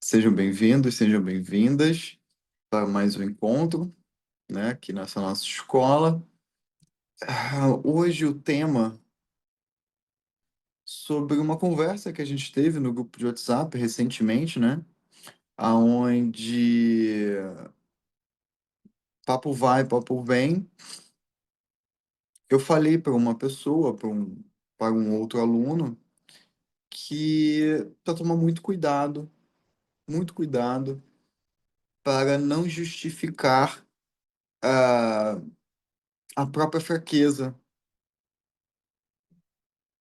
Sejam bem-vindos, sejam bem-vindas para mais um encontro, né, aqui nessa nossa escola. Hoje o tema sobre uma conversa que a gente teve no grupo de WhatsApp recentemente, né, aonde papo vai, papo vem. Eu falei para uma pessoa, para um outro aluno, que para tomar muito cuidado para não justificar a, a própria fraqueza.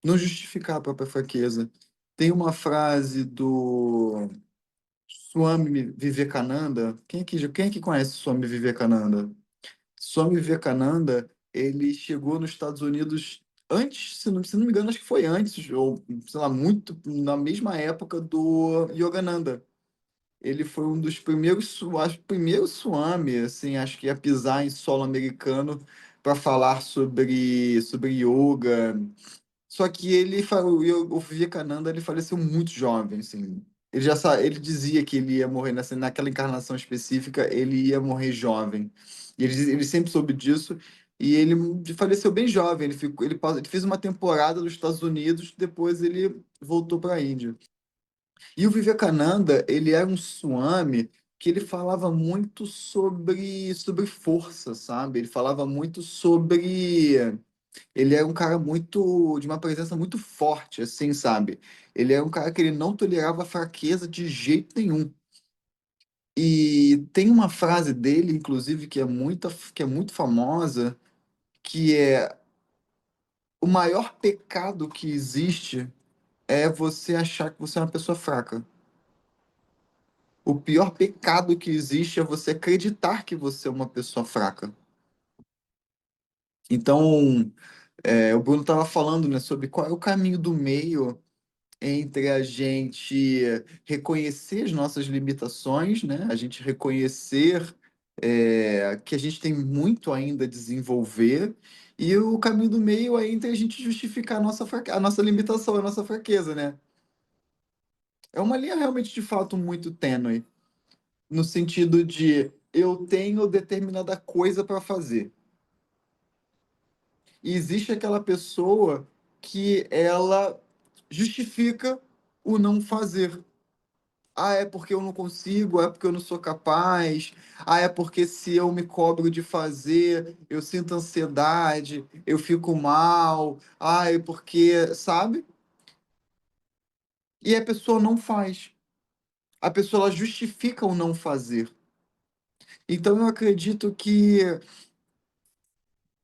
Não justificar a própria fraqueza. Tem uma frase do Swami Vivekananda. Quem é que conhece Swami Vivekananda? Swami Vivekananda, ele chegou nos Estados Unidos antes, se não me engano, acho que foi antes, ou sei lá, muito na mesma época do Yogananda. Ele foi um dos primeiros, acho, primeiro Swami, assim, acho que a pisar em solo americano para falar sobre yoga. Só que o Vivekananda, ele faleceu muito jovem, assim. Ele dizia que ele ia morrer naquela encarnação específica, ele ia morrer jovem. Ele sempre soube disso e ele faleceu bem jovem. Ele fez uma temporada nos Estados Unidos, depois ele voltou para a Índia. E o Vivekananda, ele era um swami que ele falava muito sobre força, sabe? Ele falava muito sobre ele é um cara muito, de uma presença muito forte, assim, sabe? Ele é um cara que ele não tolerava fraqueza de jeito nenhum. E tem uma frase dele, inclusive, que é muito famosa, que é: o maior pecado que existe é você achar que você é uma pessoa fraca. O pior pecado que existe é você acreditar que você é uma pessoa fraca. Então, o Bruno estava falando, né, sobre qual é o caminho do meio entre a gente reconhecer as nossas limitações, né? A gente reconhecer que a gente tem muito ainda a desenvolver, e o caminho do meio é entre a gente justificar a nossa limitação, a nossa fraqueza, né? É uma linha realmente de fato muito tênue, no sentido de eu tenho determinada coisa para fazer. E existe aquela pessoa que ela justifica o não fazer. Ah, é porque eu não consigo, é porque eu não sou capaz. Ah, é porque se eu me cobro de fazer, eu sinto ansiedade, eu fico mal. Ah, é porque, sabe? E a pessoa não faz. A pessoa ela justifica o não fazer. Então eu acredito que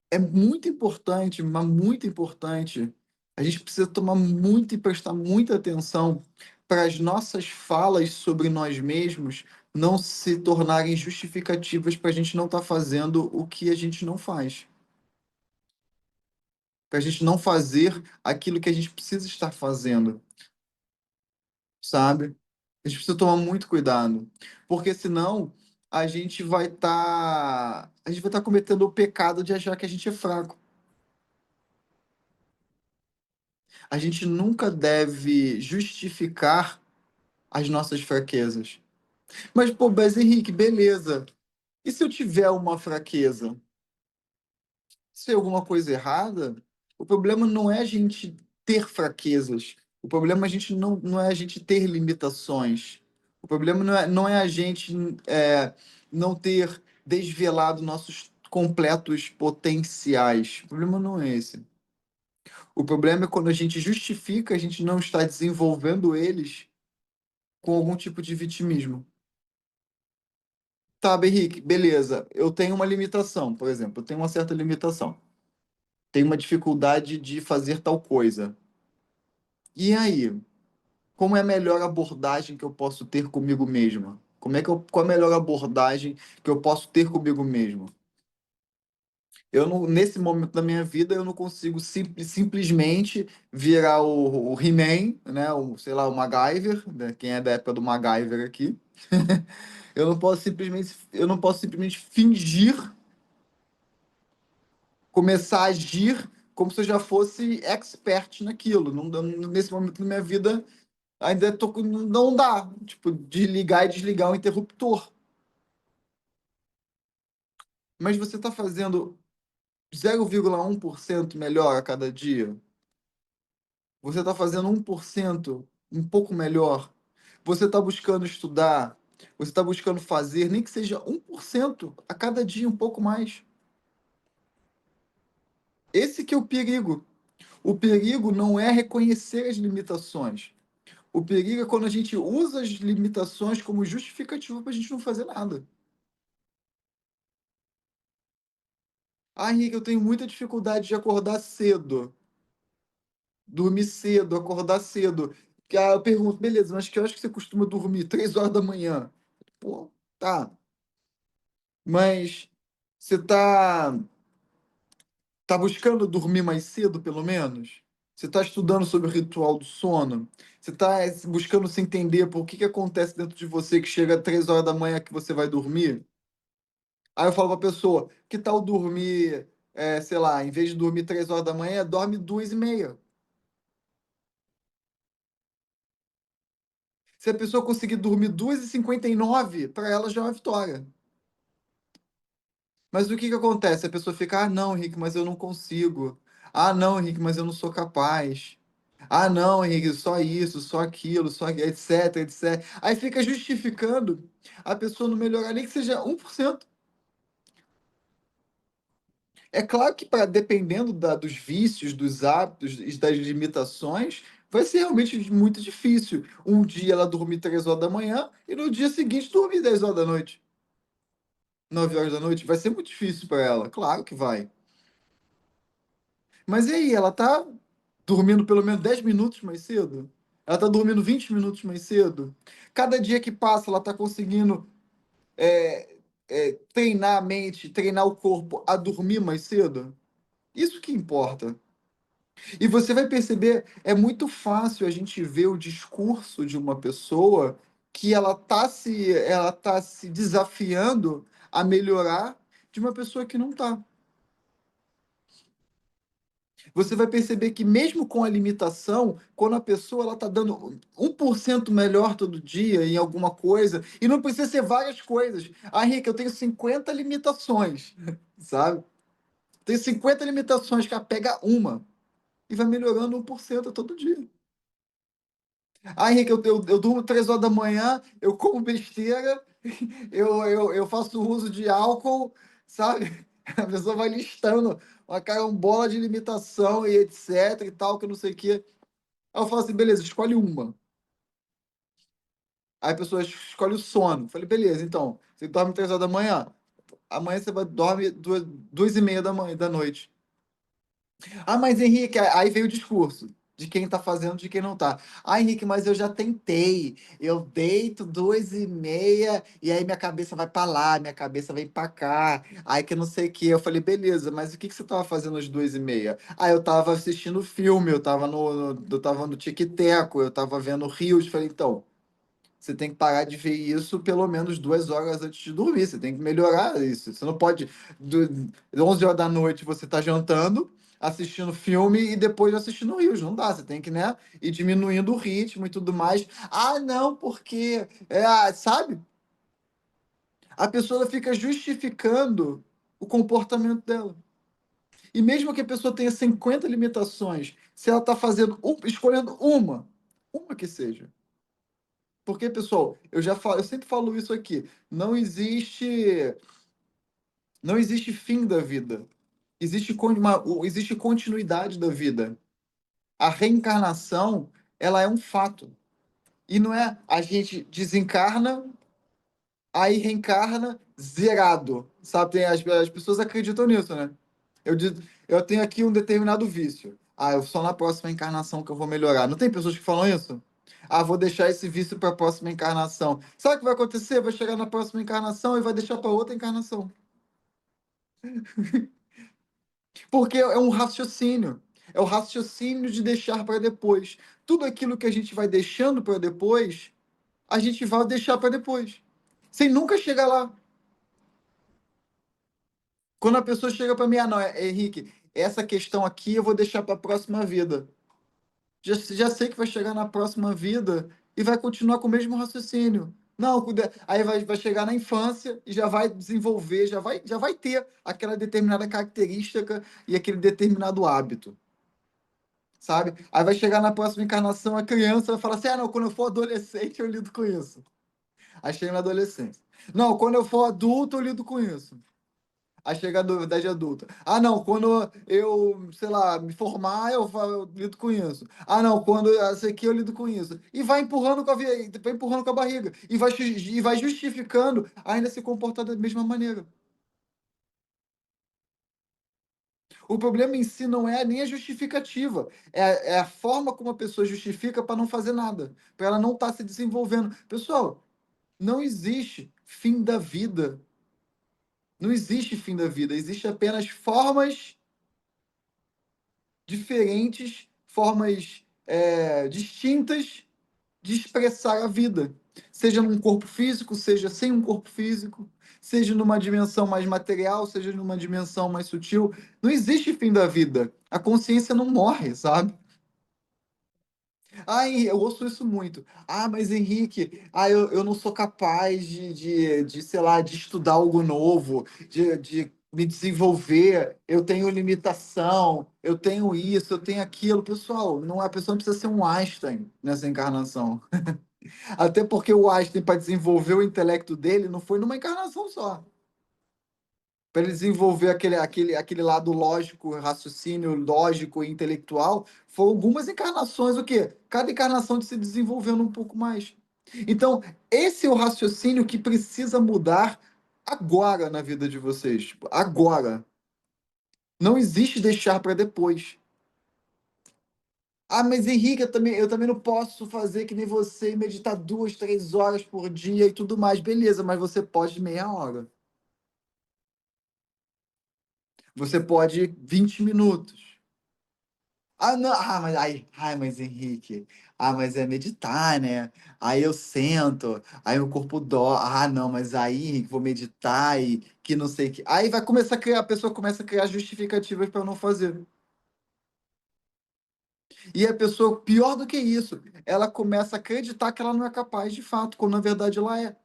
é muito importante, mas muito importante. A gente precisa tomar muito e prestar muita atenção para as nossas falas sobre nós mesmos não se tornarem justificativas para a gente não estar fazendo o que a gente não faz. Para a gente não fazer aquilo que a gente precisa estar fazendo, sabe? A gente precisa tomar muito cuidado, porque senão a gente vai estar cometendo o pecado de achar que a gente é fraco. A gente nunca deve justificar as nossas fraquezas. Mas, pô, Bez Henrique, beleza. E se eu tiver uma fraqueza? Se é alguma coisa errada? O problema não é a gente ter fraquezas. O problema não é a gente ter limitações. O problema não é a gente não ter desvelado nossos completos potenciais. O problema não é esse. O problema é quando a gente justifica, a gente não está desenvolvendo eles com algum tipo de vitimismo. Tá, Henrique, beleza. Eu tenho uma limitação, por exemplo, eu tenho uma certa limitação. Tenho uma dificuldade de fazer tal coisa. E aí, como é a melhor abordagem que eu posso ter comigo mesmo? Qual é a melhor abordagem que eu posso ter comigo mesmo? Eu não, nesse momento da minha vida, eu não consigo simplesmente virar o He-Man, né? Sei lá, o MacGyver, né? Quem é da época do MacGyver aqui. Eu não posso simplesmente fingir, começar a agir como se eu já fosse expert naquilo. Nesse momento da minha vida, Ainda tô, não dá, tipo, de ligar e desligar o interruptor. Mas você está fazendo 0,1% melhor a cada dia. Você está fazendo 1% um pouco melhor. Você está buscando estudar. Você está buscando fazer, nem que seja 1% a cada dia, um pouco mais. Esse que é o perigo. O perigo não é reconhecer as limitações. O perigo é quando a gente usa as limitações como justificativa para a gente não fazer nada. Ah, Henrique, eu tenho muita dificuldade de acordar cedo, dormir cedo, acordar cedo. Eu pergunto, beleza, mas que horas que você costuma dormir? 3 horas da manhã. Pô, tá. Mas você tá buscando dormir mais cedo, pelo menos? Você está estudando sobre o ritual do sono? Você está buscando se entender por que acontece dentro de você que chega às 3 horas da manhã que você vai dormir? Aí eu falo pra pessoa, que tal dormir, sei lá, em vez de dormir 3 horas da manhã, dorme 2h30. Se a pessoa conseguir dormir 2h59, para ela já é uma vitória. Mas o que que acontece? A pessoa fica, ah, não, Henrique, mas eu não consigo. Ah, não, Henrique, mas eu não sou capaz. Ah, não, Henrique, só isso, só aquilo, só etc, etc. Aí fica justificando a pessoa não melhorar, nem que seja 1%. É claro que, dependendo dos vícios, dos hábitos e das limitações, vai ser realmente muito difícil. Um dia ela dormir 3 horas da manhã e no dia seguinte dormir 10 horas da noite, 9 horas da noite. Vai ser muito difícil para ela, claro que vai. Mas e aí, ela tá dormindo pelo menos 10 minutos mais cedo? Ela tá dormindo 20 minutos mais cedo? Cada dia que passa, ela tá conseguindo é, treinar a mente, treinar o corpo a dormir mais cedo? Isso que importa. E você vai perceber, é muito fácil a gente ver o discurso de uma pessoa que ela tá se desafiando a melhorar de uma pessoa que não tá. Você vai perceber que mesmo com a limitação, quando a pessoa ela tá dando 1% melhor todo dia em alguma coisa, e não precisa ser várias coisas. Ah, Henrique, eu tenho 50 limitações, sabe? Tenho 50 limitações, que ela pega uma e vai melhorando 1% todo dia. Ah, Henrique, eu durmo 3 horas da manhã, eu como besteira, eu faço uso de álcool, sabe? A pessoa vai listando uma carambola de limitação e etc e tal, que não sei o quê. Aí eu falo assim, beleza, escolhe uma. Aí a pessoa escolhe o sono. Falei, beleza, então, você dorme 3 horas da manhã, amanhã você vai dormir 2h30 da noite. Ah, mas Henrique, aí veio o discurso de quem tá fazendo, de quem não tá. Ah, Henrique, mas eu já tentei. Eu deito 2h30 e aí minha cabeça vai pra lá, minha cabeça vem pra cá. Aí que não sei o quê. Eu falei, beleza, mas o que que você tava fazendo às 2h30? Ah, eu tava assistindo filme, eu tava no Tic-Teco, eu tava vendo Rios. Falei, então. Você tem que parar de ver isso pelo menos 2 horas antes de dormir. Você tem que melhorar isso. Você não pode. 11 horas da noite você está jantando, assistindo filme e depois assistindo Rios. Não dá. Você tem que, né, ir diminuindo o ritmo e tudo mais. Ah, não, porque. Sabe? A pessoa fica justificando o comportamento dela. E mesmo que a pessoa tenha 50 limitações, se ela está fazendo, escolhendo uma que seja. Porque, pessoal, eu sempre falo isso aqui, não existe fim da vida. Existe continuidade da vida. A reencarnação, ela é um fato. E não é a gente desencarna, aí reencarna zerado, sabe? As pessoas acreditam nisso, né? Eu tenho aqui um determinado vício. Ah, eu só na próxima encarnação que eu vou melhorar. Não tem pessoas que falam isso? Ah, vou deixar esse vício para a próxima encarnação. Sabe o que vai acontecer? Vai chegar na próxima encarnação e vai deixar para outra encarnação. Porque é um raciocínio. É o raciocínio de deixar para depois. Tudo aquilo que a gente vai deixando para depois, a gente vai deixar para depois. Sem nunca chegar lá. Quando a pessoa chega para mim, ah, não, Henrique, essa questão aqui eu vou deixar para a próxima vida. Já sei que vai chegar na próxima vida e vai continuar com o mesmo raciocínio. Não, aí vai chegar na infância e já vai desenvolver, já vai ter aquela determinada característica e aquele determinado hábito, sabe? Aí vai chegar na próxima encarnação, a criança vai falar assim: ah, não, quando eu for adolescente eu lido com isso. Aí chega na adolescência. Não, quando eu for adulto eu lido com isso. Aí chega a idade adulta. Ah, não, quando eu, sei lá, me formar, eu lido com isso. Ah, não, quando isso aqui eu lido com isso. E vai empurrando vai empurrando com a barriga. E vai justificando ainda se comportar da mesma maneira. O problema em si não é nem a justificativa, é a forma como a pessoa justifica para não fazer nada, para ela não estar se desenvolvendo. Pessoal, não existe fim da vida. Não existe fim da vida, existe apenas formas diferentes, formas distintas de expressar a vida. Seja num corpo físico, seja sem um corpo físico, seja numa dimensão mais material, seja numa dimensão mais sutil. Não existe fim da vida. A consciência não morre, sabe? Ah, eu ouço isso muito. Ah, mas Henrique, eu não sou capaz sei lá, de estudar algo novo, de me desenvolver, eu tenho limitação, eu tenho isso, eu tenho aquilo. Pessoal, não, a pessoa não precisa ser um Einstein nessa encarnação. Até porque o Einstein, para desenvolver o intelecto dele, não foi numa encarnação só. Para ele desenvolver aquele lado lógico, raciocínio lógico e intelectual, foram algumas encarnações, o quê? Cada encarnação de se desenvolvendo um pouco mais. Então, esse é o raciocínio que precisa mudar agora na vida de vocês. Tipo, agora. Não existe deixar para depois. Ah, mas Henrique, eu também não posso fazer que nem você e meditar 2, 3 horas por dia e tudo mais. Beleza, mas você pode meia hora. Você pode 20 minutos. Ah, não. Mas Henrique. Ah, mas é meditar, né? Aí eu sento, aí o corpo dó. Ah, não, mas aí, Henrique, vou meditar e que não sei o que. Aí vai começar a criar, a pessoa começa a criar justificativas para não fazer. E a pessoa, pior do que isso, ela começa a acreditar que ela não é capaz de fato, quando na verdade ela é.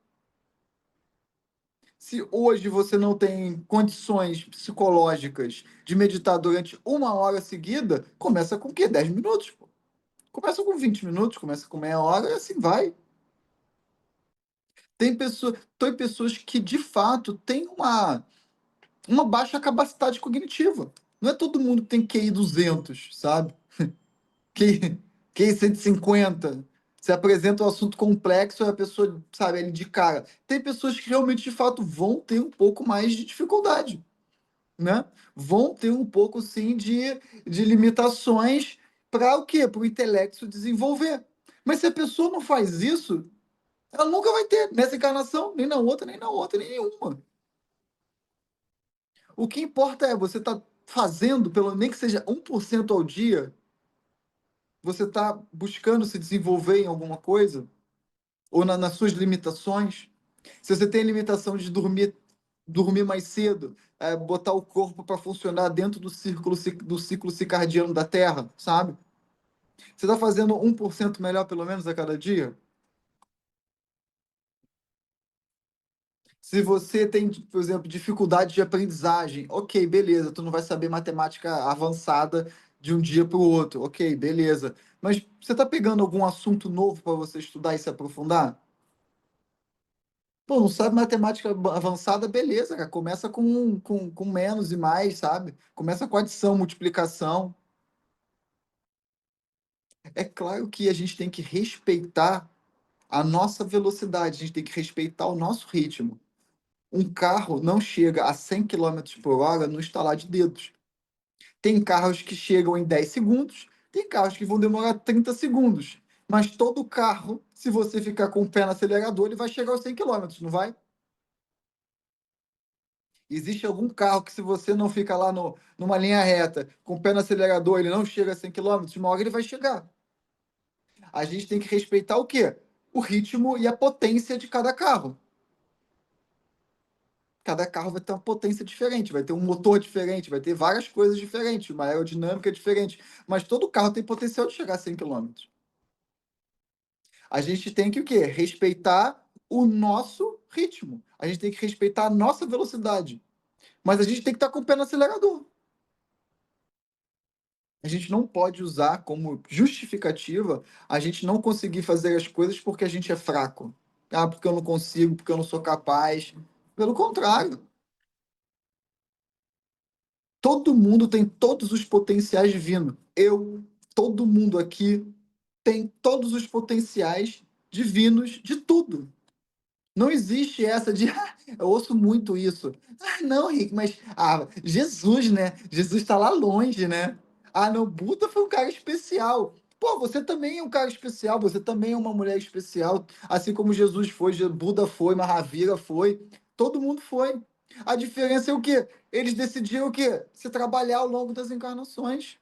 Se hoje você não tem condições psicológicas de meditar durante 1 hora seguida, começa com o quê? 10 minutos, pô. Começa com 20 minutos, começa com meia hora e assim vai. Tem pessoas que de fato têm uma baixa capacidade cognitiva. Não é todo mundo que tem QI 200, sabe? QI, QI 150. Se apresenta um assunto complexo, a pessoa, sabe, ele de cara. Tem pessoas que realmente, de fato, vão ter um pouco mais de dificuldade, né? Vão ter um pouco, sim, de limitações para o quê? Para o intelecto se desenvolver. Mas se a pessoa não faz isso, ela nunca vai ter nessa encarnação, nem na outra, nem na outra, nem nenhuma. O que importa é você estar fazendo, pelo nem que seja 1% ao dia, você está buscando se desenvolver em alguma coisa, ou nas suas limitações. Se você tem limitação de dormir mais cedo, botar o corpo para funcionar dentro do ciclo circadiano da Terra, sabe? Você está fazendo 1% melhor, pelo menos, a cada dia? Se você tem, por exemplo, dificuldade de aprendizagem, ok, beleza, tu não vai saber matemática avançada de um dia para o outro, ok, beleza. Mas você está pegando algum assunto novo para você estudar e se aprofundar? Pô, não sabe matemática avançada, beleza, cara. Começa com menos e mais, sabe? Começa com adição, multiplicação. É claro que a gente tem que respeitar a nossa velocidade, a gente tem que respeitar o nosso ritmo. Um carro não chega a 100 quilômetros por hora no estalar de dedos. Tem carros que chegam em 10 segundos, tem carros que vão demorar 30 segundos. Mas todo carro, se você ficar com o pé no acelerador, ele vai chegar aos 100 quilômetros, não vai? Existe algum carro que, se você não fica lá numa linha reta, com o pé no acelerador, ele não chega a 100 quilômetros, uma hora ele vai chegar. A gente tem que respeitar o quê? O ritmo e a potência de cada carro. Cada carro vai ter uma potência diferente, vai ter um motor diferente, vai ter várias coisas diferentes, uma aerodinâmica diferente, mas todo carro tem potencial de chegar a 100 quilômetros. A gente tem que o quê? Respeitar o nosso ritmo. A gente tem que respeitar a nossa velocidade. Mas a gente tem que estar com o pé no acelerador. A gente não pode usar como justificativa a gente não conseguir fazer as coisas porque a gente é fraco. Ah, porque eu não consigo, porque eu não sou capaz. Pelo contrário, todo mundo tem todos os potenciais divinos. Todo mundo aqui tem todos os potenciais divinos de tudo. Não existe essa de. Eu ouço muito isso. Ah, não, Rick, mas. Ah, Jesus, né? Jesus está lá longe, né? Ah, não, Buda foi um cara especial. Pô, você também é um cara especial, você também é uma mulher especial. Assim como Jesus foi, Buda foi, Mahavira foi. Todo mundo foi. A diferença é o quê? Eles decidiram o quê? Se trabalhar ao longo das encarnações.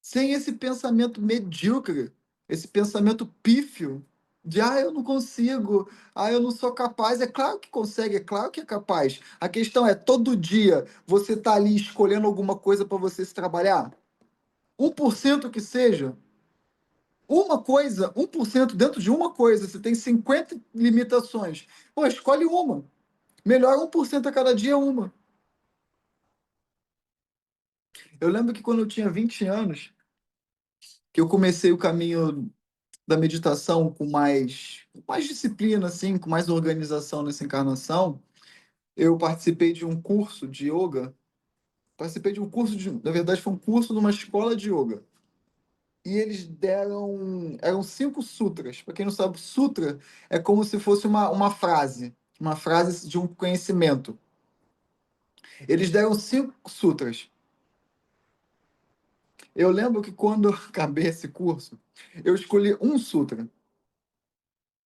Sem esse pensamento medíocre, esse pensamento pífio de eu não consigo, eu não sou capaz. É claro que consegue, é claro que é capaz. A questão é, todo dia você está ali escolhendo alguma coisa para você se trabalhar? 1% que seja, uma coisa, 1% dentro de uma coisa, você tem 50 limitações. Pô, escolhe uma. Melhor 1% a cada dia, uma. Eu lembro que quando eu tinha 20 anos, que eu comecei o caminho da meditação com mais disciplina, assim, com mais organização nessa encarnação, eu participei de um curso de yoga. Participei de um curso na verdade, foi um curso numa escola de yoga. E eles eram 5 sutras. Para quem não sabe, sutra é como se fosse uma frase de um conhecimento. Eles deram 5 sutras. Eu lembro que quando eu acabei esse curso, eu escolhi um sutra.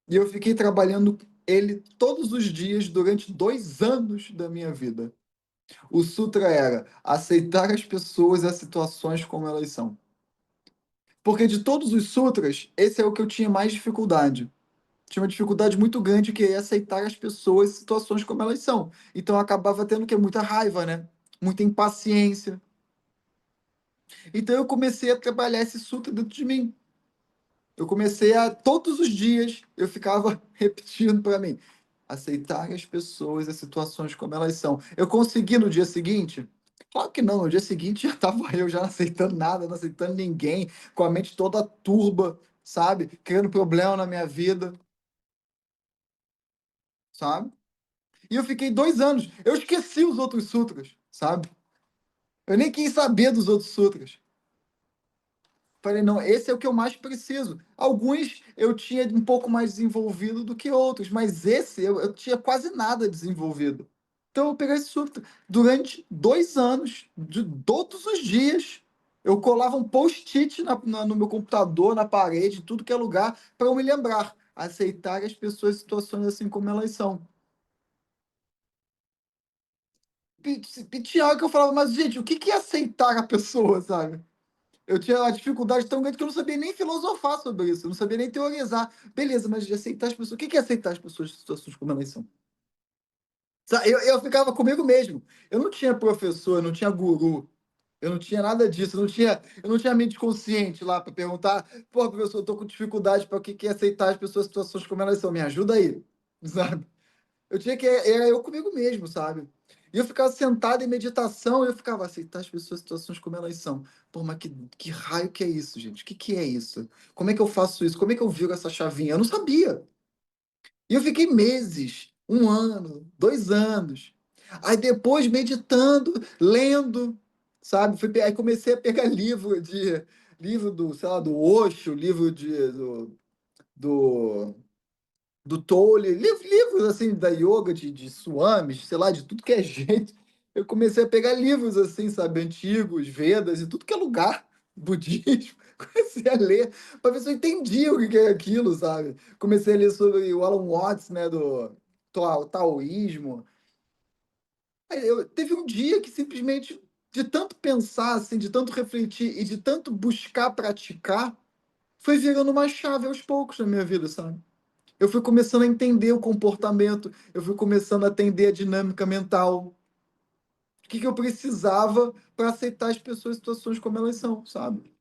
E eu fiquei trabalhando ele todos os dias durante 2 anos da minha vida. O sutra era aceitar as pessoas e as situações como elas são. Porque de todos os sutras, esse é o que eu tinha mais dificuldade. Tinha uma dificuldade muito grande que é aceitar as pessoas e situações como elas são. Então eu acabava tendo que muita raiva, né? Muita impaciência. Então eu comecei a trabalhar esse sutra dentro de mim. Eu comecei a, todos os dias, eu ficava repetindo para mim, aceitar as pessoas, as situações como elas são. Eu consegui no dia seguinte? Claro que não, no dia seguinte já estava eu já não aceitando nada, não aceitando ninguém, com a mente toda turba, sabe? Criando problema na minha vida, sabe? E eu fiquei 2 anos, eu esqueci os outros sutras, sabe? Eu nem quis saber dos outros sutras. Falei, não, esse é o que eu mais preciso. Alguns eu tinha um pouco mais desenvolvido do que outros, mas esse eu tinha quase nada desenvolvido. Então eu peguei esse susto. Durante 2 anos, de todos os dias, eu colava um post-it no meu computador, na parede, em tudo que é lugar, para eu me lembrar. Aceitar as pessoas e situações assim como elas são. E tinha hora que eu falava, mas gente, o que que é aceitar a pessoa, sabe? Eu tinha uma dificuldade tão grande que eu não sabia nem filosofar sobre isso, eu não sabia nem teorizar. Beleza, mas de aceitar as pessoas. O que que é aceitar as pessoas, situações como elas são? Eu ficava comigo mesmo. Eu não tinha professor, eu não tinha guru, eu não tinha nada disso, eu não tinha mente consciente lá para perguntar, pô, professor, eu tô com dificuldade para o que que é aceitar as pessoas, situações como elas são. Me ajuda aí, sabe? Eu tinha que. Era eu comigo mesmo, sabe? E eu ficava sentado em meditação e eu ficava aceitar as pessoas, situações como elas são. Pô, mas que raio que é isso, gente? O que que é isso? Como é que eu faço isso? Como é que eu viro essa chavinha? Eu não sabia. E eu fiquei meses, 1 ano, 2 anos. Aí depois meditando, lendo, sabe? Aí comecei a pegar livro do, sei lá, do Osho, livro do do Tolle, livros assim da yoga, de swamis, sei lá, de tudo que é jeito. Eu comecei a pegar livros assim, sabe, antigos, Vedas e tudo que é lugar, budismo. Comecei a ler para ver se eu entendia o que que é aquilo, sabe? Comecei a ler sobre o Alan Watts, né, do taoísmo. Teve um dia que simplesmente, de tanto pensar, assim, de tanto refletir e de tanto buscar praticar, foi virando uma chave aos poucos na minha vida, sabe? Eu fui começando a entender o comportamento, eu fui começando a entender a dinâmica mental, o que que eu precisava para aceitar as pessoas e situações como elas são, sabe?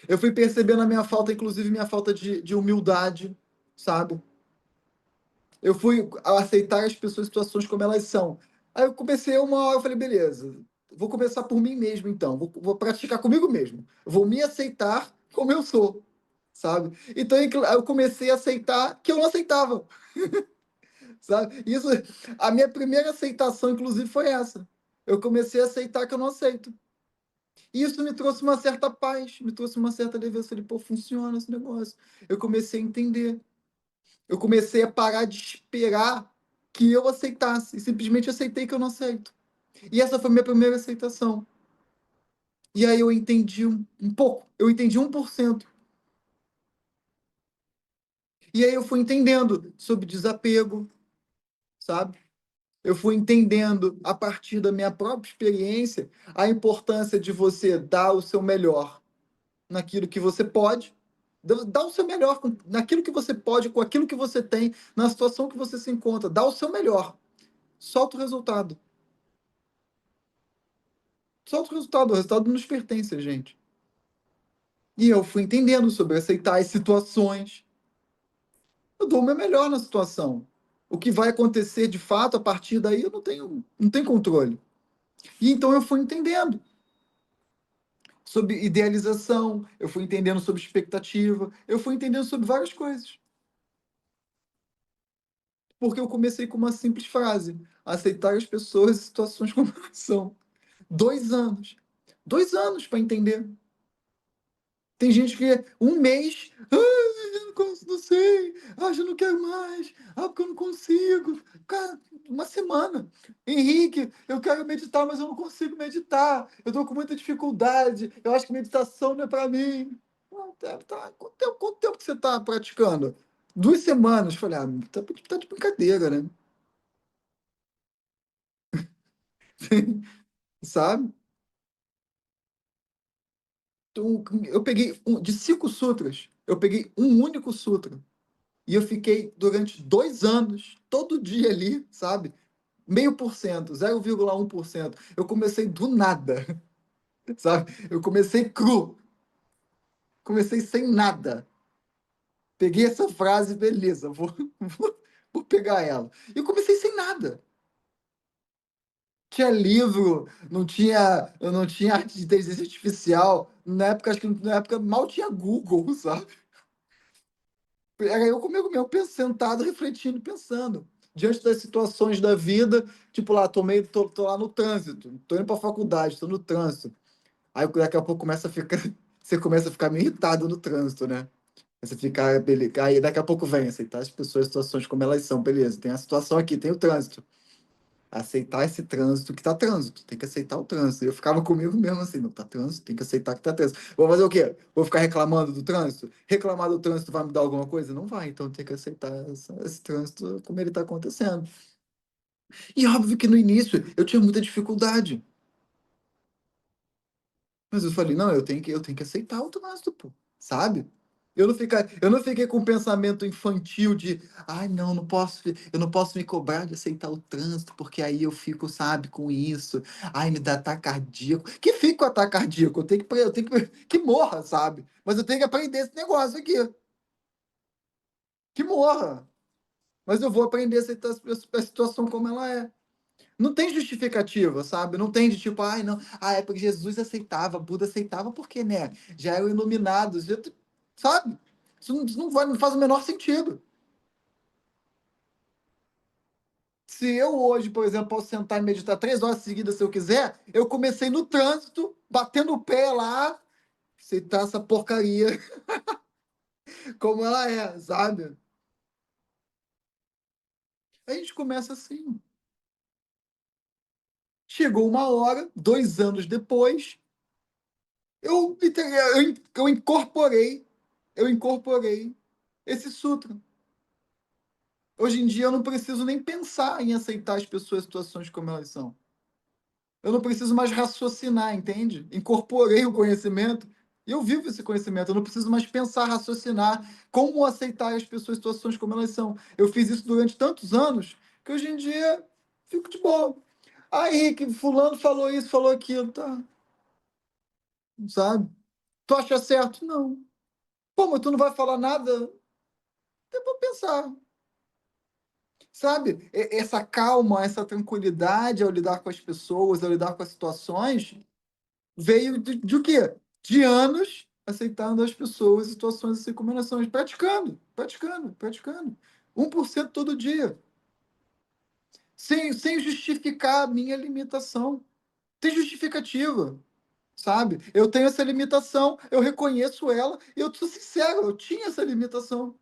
Eu fui percebendo a minha falta, inclusive minha falta de humildade, sabe? Eu fui aceitar as pessoas e situações como elas são. Aí eu comecei uma hora, eu falei, beleza, vou começar por mim mesmo então, vou praticar comigo mesmo. Vou me aceitar como eu sou, sabe? Então eu comecei a aceitar que eu não aceitava, sabe? Isso, a minha primeira aceitação, inclusive, foi essa. Eu comecei a aceitar que eu não aceito. E isso me trouxe uma certa paz, me trouxe uma certa leveza. Eu falei, pô, funciona esse negócio. Eu comecei a entender. Eu comecei a parar de esperar que eu aceitasse. E simplesmente aceitei que eu não aceito. E essa foi a minha primeira aceitação. E aí eu entendi um pouco. Eu entendi 1%. E aí eu fui entendendo sobre desapego, sabe? Eu fui entendendo, a partir da minha própria experiência, a importância de você dar o seu melhor naquilo que você pode, dá o seu melhor naquilo que você pode, com aquilo que você tem, na situação que você se encontra. Dá o seu melhor. Solta o resultado. Solta o resultado nos pertence a gente. E eu fui entendendo sobre aceitar as situações. Eu dou o meu melhor na situação. O que vai acontecer de fato a partir daí eu não tenho controle. E então eu fui entendendo sobre idealização, eu fui entendendo sobre expectativa, eu fui entendendo sobre várias coisas. Porque eu comecei com uma simples frase: aceitar as pessoas e situações como elas são. 2 anos. 2 anos para entender. Tem gente que um mês, eu não sei, já não quero mais, porque eu não consigo. Cara, uma semana. Henrique, eu quero meditar, mas eu não consigo meditar. Eu estou com muita dificuldade. Eu acho que meditação não é para mim. Quanto tempo que você está praticando? 2 semanas. Falei, tá de brincadeira, né? Sabe? Então, eu peguei de 5 sutras, eu peguei um único sutra. E eu fiquei durante 2 anos, todo dia ali, sabe? 0,5%, 0,1%. Eu comecei do nada, sabe? Eu comecei cru, comecei sem nada. Peguei essa frase, beleza, vou pegar ela. E eu comecei sem nada. Tinha livro, eu não tinha arte de inteligência artificial. Na época, acho que na época mal tinha Google, sabe? Era eu comigo mesmo, sentado, refletindo, pensando. Diante das situações da vida, tipo lá, tô lá no trânsito, tô indo pra faculdade, tô no trânsito. Aí daqui a pouco você começa a ficar meio irritado no trânsito, né? Aí você fica, aí daqui a pouco vem aceitar as pessoas, situações como elas são, beleza. Tem a situação aqui, tem o trânsito. Aceitar esse trânsito que tá trânsito, tem que aceitar o trânsito. Eu ficava comigo mesmo assim, não tá trânsito, tem que aceitar que tá trânsito. Vou fazer o quê? Vou ficar reclamando do trânsito? Reclamar do trânsito vai me dar alguma coisa? Não vai, então tem que aceitar esse trânsito como ele tá acontecendo. E óbvio que no início eu tinha muita dificuldade. Mas eu falei, não, eu tenho que aceitar o trânsito, pô, sabe? Eu não fiquei com um pensamento infantil de, ai, não, eu não posso me cobrar de aceitar o trânsito, porque aí eu fico, sabe, com isso. Ai, me dá ataque cardíaco. Que fico com ataque cardíaco? Que morra, sabe? Mas eu tenho que aprender esse negócio aqui. Que morra. Mas eu vou aprender a aceitar a situação como ela é. Não tem justificativa, sabe? Não tem de tipo, ai, não, é porque Jesus aceitava, Buda aceitava, porque, né? Já eram iluminados, sabe? Não faz o menor sentido. Se eu hoje, por exemplo, posso sentar e meditar 3 horas seguidas se eu quiser, eu comecei no trânsito, batendo o pé lá, aceitar essa porcaria como ela é, sabe? A gente começa assim. Chegou uma hora, 2 anos depois, eu incorporei esse sutra. Hoje em dia eu não preciso nem pensar em aceitar as pessoas, situações como elas são. Eu não preciso mais raciocinar, entende? Incorporei o conhecimento. E eu vivo esse conhecimento, eu não preciso mais pensar, raciocinar, como aceitar as pessoas, situações como elas são. Eu fiz isso durante tantos anos que hoje em dia fico de boa. Ah, Henrique, fulano falou isso, falou aquilo, tá, sabe? Tu acha certo? Não. Pô, mas tu não vai falar nada? Tem pra pensar, sabe? Essa calma, essa tranquilidade ao lidar com as pessoas, ao lidar com as situações, veio de o quê? De anos aceitando as pessoas, situações assim como elas são, praticando, praticando, praticando. 1% todo dia, sem justificar a minha limitação. Tem justificativa, sabe? Eu tenho essa limitação, eu reconheço ela, e eu sou sincero, eu tinha essa limitação.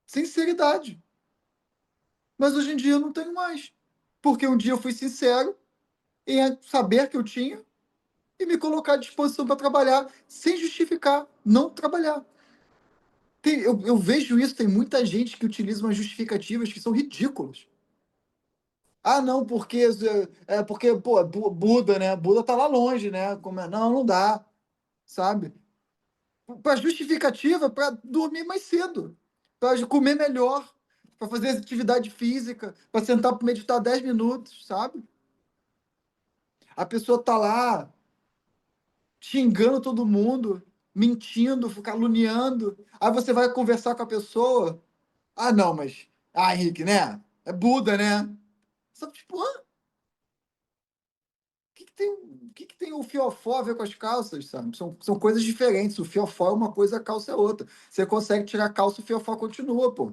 Sinceridade. Mas hoje em dia eu não tenho mais. Porque um dia eu fui sincero em saber que eu tinha e me colocar à disposição para trabalhar sem justificar não trabalhar. Eu vejo isso, tem muita gente que utiliza umas justificativas que são ridículas. Ah, não, porque porque, pô, Buda, né? Buda tá lá longe, né? Não, não dá, sabe? Para justificativa, para dormir mais cedo, para comer melhor, para fazer atividade física, para sentar para meditar 10 minutos, sabe? A pessoa tá lá xingando todo mundo, mentindo, caluniando. Aí você vai conversar com a pessoa. Ah, não, mas. Ah, Henrique, né? É Buda, né? Sabe, tipo, o que tem o fiofó a ver com as calças, sabe? São coisas diferentes. O fiofó é uma coisa, a calça é outra. Você consegue tirar a calça, o fiofó continua, pô.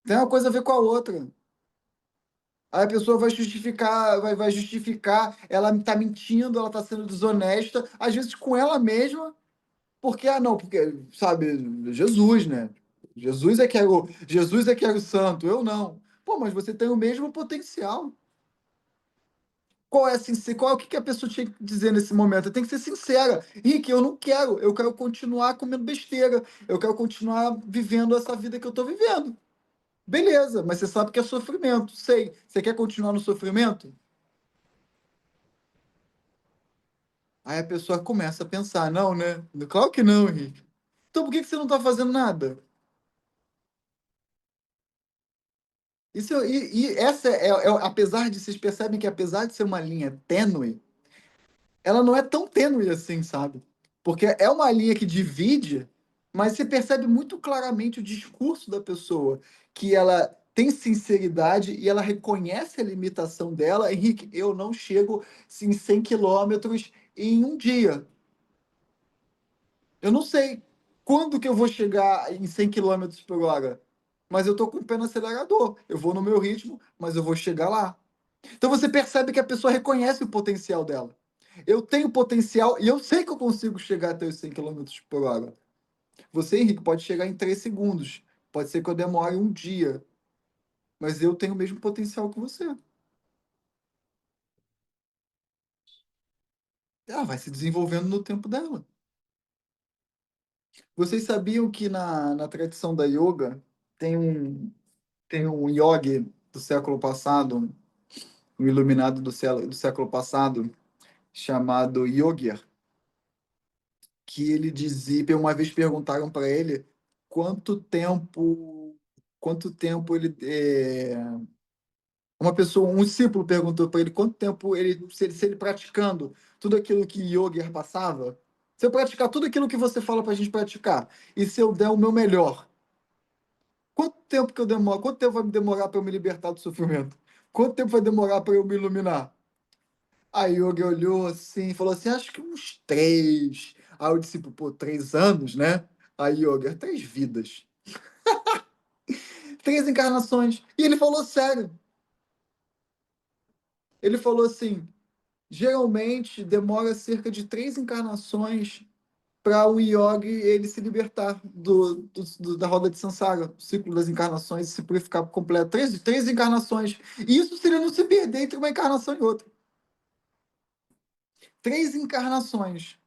Tem uma coisa a ver com a outra. Aí a pessoa vai justificar, ela tá mentindo, ela tá sendo desonesta, às vezes com ela mesma. Porque, ah, não, porque, sabe, Jesus, né? Jesus é que era o santo, eu não. Pô, mas você tem o mesmo potencial. Qual é o que que a pessoa tinha que dizer nesse momento? Tem que ser sincera. Rick, eu quero continuar comendo besteira, eu quero continuar vivendo essa vida que eu tô vivendo. Beleza, mas você sabe que é sofrimento, sei. Você quer continuar no sofrimento? Aí a pessoa começa a pensar, não, né? Claro que não, Henrique. Então por que que você não tá fazendo nada? E essa apesar de vocês percebem que apesar de ser uma linha tênue, ela não é tão tênue assim, sabe? Porque é uma linha que divide, mas você percebe muito claramente o discurso da pessoa, que ela tem sinceridade e ela reconhece a limitação dela. Henrique, eu não chego em 100 quilômetros em um dia. Eu não sei quando que eu vou chegar em 100 quilômetros por hora, mas eu tô com o pé no acelerador. Eu vou no meu ritmo, mas eu vou chegar lá. Então você percebe que a pessoa reconhece o potencial dela. Eu tenho potencial e eu sei que eu consigo chegar até os 100 quilômetros por hora. Você, Henrique, pode chegar em 3 segundos. Pode ser que eu demore um dia, mas eu tenho o mesmo potencial que você. Ela vai se desenvolvendo no tempo dela. Vocês sabiam que na tradição da yoga tem tem um yogi do século passado, um iluminado do século passado, chamado Yogya, que ele dizia, uma vez perguntaram para ele quanto tempo, quanto tempo uma pessoa, um discípulo perguntou para ele quanto tempo se ele praticando tudo aquilo que Yogi passava, se eu praticar tudo aquilo que você fala para a gente praticar, e se eu der o meu melhor, quanto tempo que eu demoro? Quanto tempo vai me demorar para eu me libertar do sofrimento? Quanto tempo vai demorar para eu me iluminar? Aí Yogi olhou assim e falou assim: acho que uns 3. Aí eu disse, pô, 3 anos, né? Aí Yogi, 3 vidas, 3 encarnações. E ele falou sério. Ele falou assim: geralmente demora cerca de 3 encarnações para o Yogi ele se libertar da roda de Sansara, do ciclo das encarnações, e se purificar por completo. Três encarnações. E isso se ele não se perder entre uma encarnação e outra. 3 encarnações.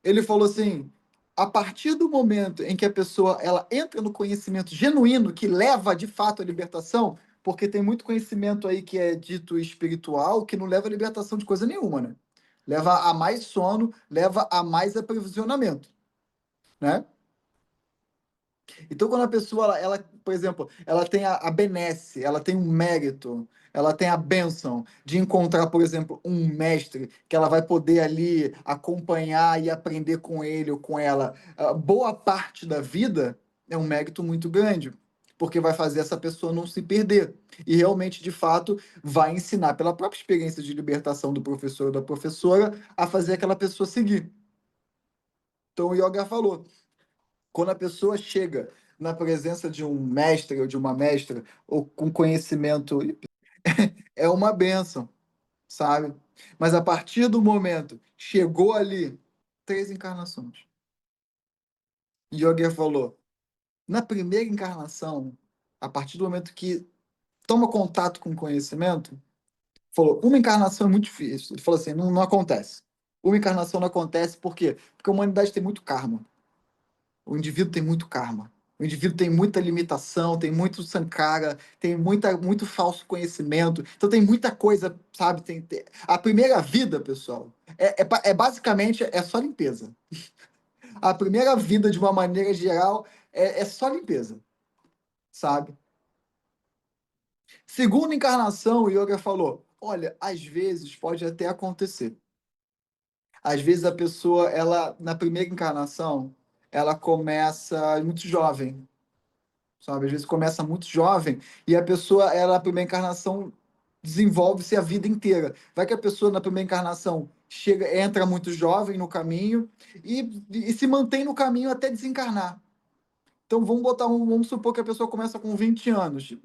Ele falou assim: a partir do momento em que a pessoa ela entra no conhecimento genuíno que leva de fato à libertação, porque tem muito conhecimento aí que é dito espiritual que não leva à libertação de coisa nenhuma, né? leva a mais sono, leva a mais aprisionamento, né? Então, quando a pessoa, por exemplo, ela tem a benesse, ela tem um mérito, ela tem a bênção de encontrar, por exemplo, um mestre que ela vai poder ali acompanhar e aprender com ele ou com ela, boa parte da vida, é um mérito muito grande, porque vai fazer essa pessoa não se perder. E realmente, de fato, vai ensinar, pela própria experiência de libertação do professor ou da professora, a fazer aquela pessoa seguir. Então, o Yoga falou. Quando a pessoa chega na presença de um mestre ou de uma mestra, ou com conhecimento, é uma bênção, sabe? Mas a partir do momento, chegou ali, 3 encarnações. Yogi falou, na primeira encarnação, a partir do momento que toma contato com o conhecimento, falou, uma encarnação é muito difícil. Ele falou assim, não, não acontece. Uma encarnação não acontece, por quê? Porque a humanidade tem muito karma. O indivíduo tem muito karma. O indivíduo tem muita limitação, tem muito sankara, tem muito falso conhecimento. Então tem muita coisa, sabe? A primeira vida, pessoal, basicamente é só limpeza. A primeira vida, de uma maneira geral, é só limpeza, sabe? Segunda encarnação, o Yoga falou: olha, às vezes pode até acontecer. Às vezes a pessoa, ela, na primeira encarnação, ela começa muito jovem, sabe? Às vezes começa muito jovem e a pessoa, ela, na primeira encarnação, desenvolve-se a vida inteira. Vai que a pessoa, na primeira encarnação, entra muito jovem no caminho e se mantém no caminho até desencarnar. Então, vamos supor que a pessoa começa com 20 anos,